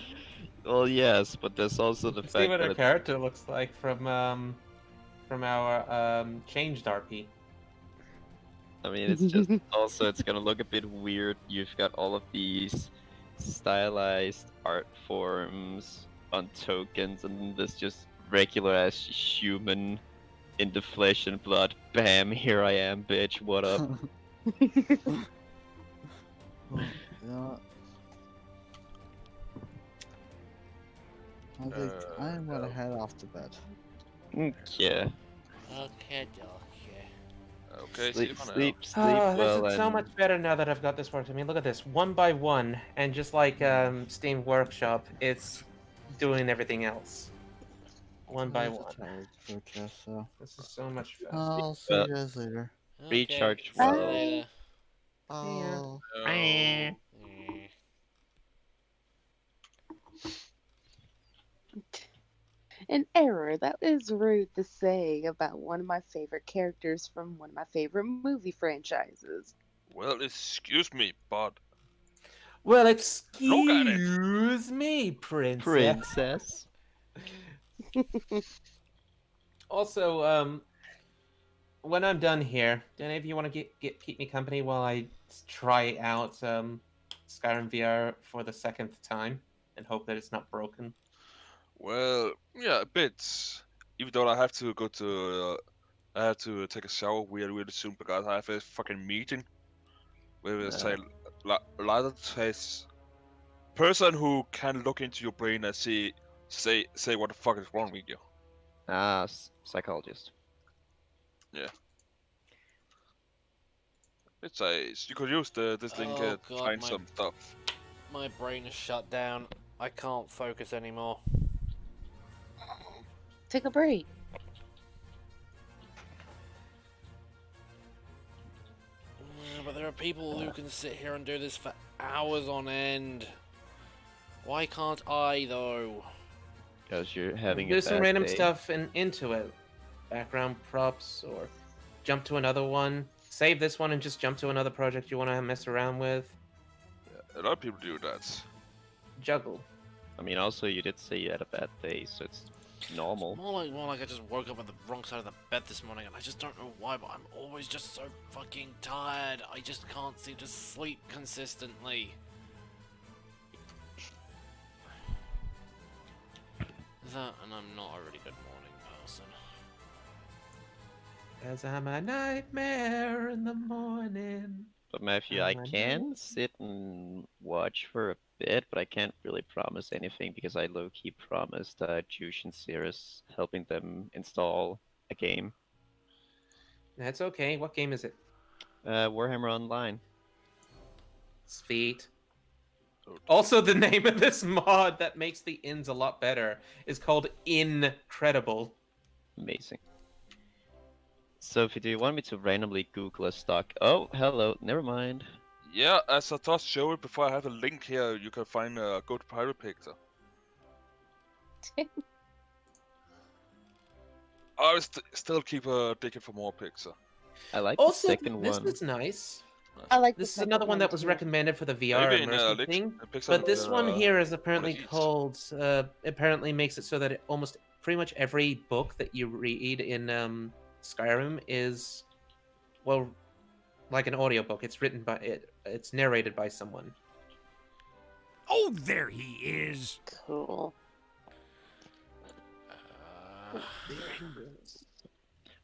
Well, yes, but there's also the Let's see fact what that her it's character looks like from our changed RP. I mean, it's just also it's gonna look a bit weird. You've got all of these stylized art forms on tokens, and then there's just regular ass human in the flesh and blood. Bam! Here I am, bitch. What up? Well, you know what? I think I'm gonna head off to bed. Yeah. Okay, okay. Okay, see you Sleep, for now. sleep, sleep Oh, well, this is so and much better now that I've got this worked. I mean, look at this, 1 by 1, and just like Steam Workshop, it's doing everything else. 1 by 1. Tired, Courteous, so This is so much faster. I'll see you guys later. recharge See you well. later. Oh. Eh. An error. That is rude to say about one of my favorite characters from one of my favorite movie franchises. Well, excuse me, but Well, Look at it. excuse me, princess. Princess. Also, when I'm done here, do any of you want to keep me company while I try out Skyrim VR for the 2nd time and hope that it's not broken? well, yeah, a bit. Even though I have to go to, I have to take a shower really soon because I have a fucking meeting with a licensed person who can look into your brain and say what the fuck is wrong with you. Ah, psychologist. Besides, you could use this link Oh, to God, find my- some stuff. My brain is shut down. I can't focus anymore. Take a break. Yeah, but there are people who can sit here and do this for hours on end. Why can't I, though? Because you're having Do a some bad random day. stuff into it. Background props, or jump to another one. Save this one and just jump to another project you want to mess around with. A lot of people do that. Juggle. I mean, also you did say you had a bad day, so it's normal. More like I just woke up on the wrong side of the bed this morning, and I just don't know why, but I'm always just so fucking tired. I just can't seem to sleep consistently. That, and I'm not a really good morning person. As I'm a nightmare in the morning. But Matthew, I can sit and watch for a bit, but I can't really promise anything because I low-key promised Juice and Cirrus helping them install a game. That's okay. What game is it? Warhammer Online. Sweet. Also, the name of this mod that makes the ins a lot better is called Incredible. Amazing. Sophie, do you want me to randomly Google a stock? Oh, hello. Never mind. Yeah, as I just showed it before, I have a link here. You can find a good pirate picture. I will still keep digging for more picture. I like Also, the second this one. is nice. I like This is the second another one that was too. recommended for the VR Maybe in immersive thing. But this one here is apparently called. Apparently makes it so that almost pretty much every book that you read in Skyrim is, well, like an audiobook. It's written by it. It's narrated by someone. Oh, there he is. Cool.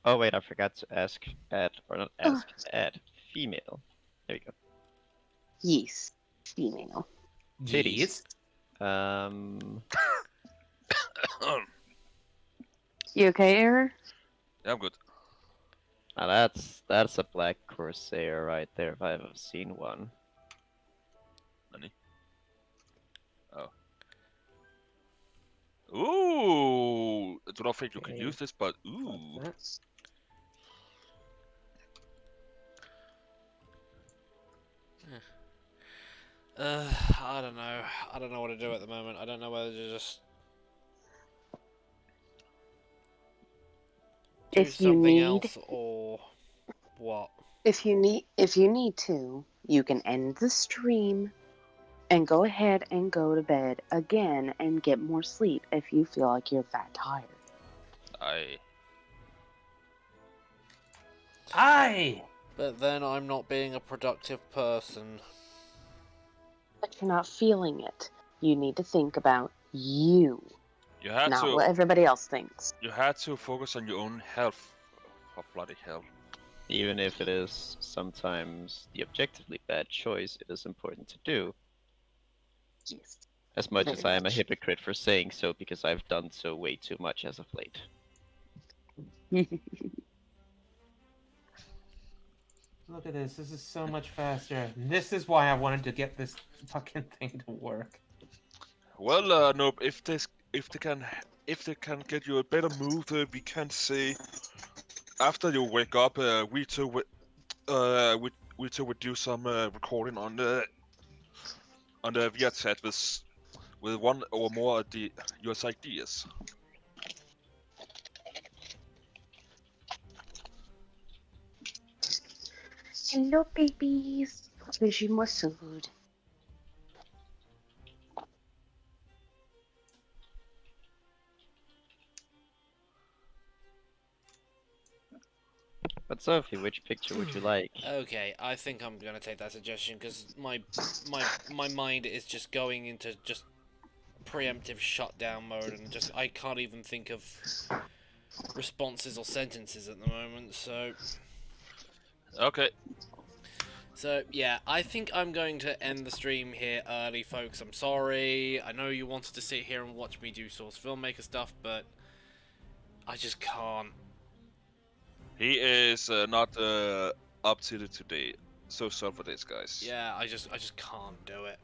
Oh wait, I forgot to ask add female. There you go. Yes. Female. Titties. Yes. You okay, Error? Yeah, I'm good. Now that's a black corsair right there if I've ever seen one. Nani? Oh. Ooh! I do not think you could Okay. use this, but ooh. I don't know. I don't know what to do at the moment. I don't know whether to just do If you something need, else or what. if you need to, You can end the stream and go ahead and go to bed again and get more sleep if you feel like you're that tired. Aye! But then I'm not being a productive person. But you're not feeling it. You need to think about you, You had not to. what everybody else thinks. You had to focus on your own health. For bloody hell. Even if it is sometimes the objectively bad choice, it is important to do. Yes. As much as Very I am a much. hypocrite for saying so because I've done so way too much as of late. Look at this. This is so much faster. This is why I wanted to get this fucking thing to work. Well, Noob, if they can get you a better move, we can say after you wake up, we two would do some recording on the via chat with one or more of your ideas. Hello, babies. Wish you more food. But Sophie, which picture would you like? Okay, I think I'm gonna take that suggestion because my mind is just going into just preemptive shutdown mode and just I can't even think of responses or sentences at the moment. So Okay. So yeah, I think I'm going to end the stream here early, folks. I'm sorry. I know you wanted to sit here and watch me do Source Filmmaker stuff, but I just can't. He is not up to it today. So sorry for this, guys. Yeah, I just can't do it.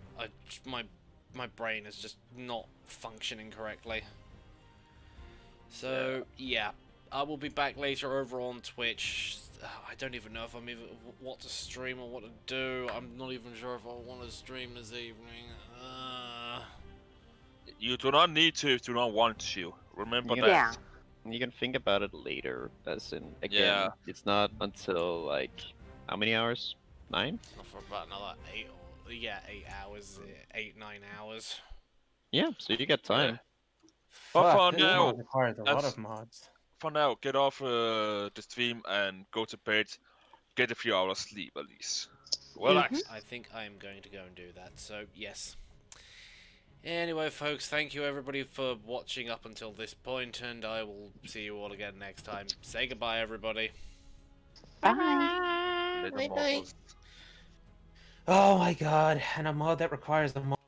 My brain is just not functioning correctly. So yeah, I will be back later over on Twitch. I don't even know if I'm even what to stream or what to do. I'm not even sure if I want to stream this evening. You do not need to if you do not want to. Remember You that. Yeah. You can think about it later, as in, again, Yeah. it's not until, like, how many hours? 9? Not for about another 8 hours, 8-9 hours. Yeah, so you got time. But for this now, mod requires a lot that's- of mods. For now, get off the stream and go to bed. Get a few hours sleep at least. Relax. I think I am going to go and do that. So yes. Anyway, folks, thank you everybody for watching up until this point, and I will see you all again next time. Say goodbye, everybody. Bye. Later, Bye-bye. mortals. Oh my god, and a mod that requires a mod.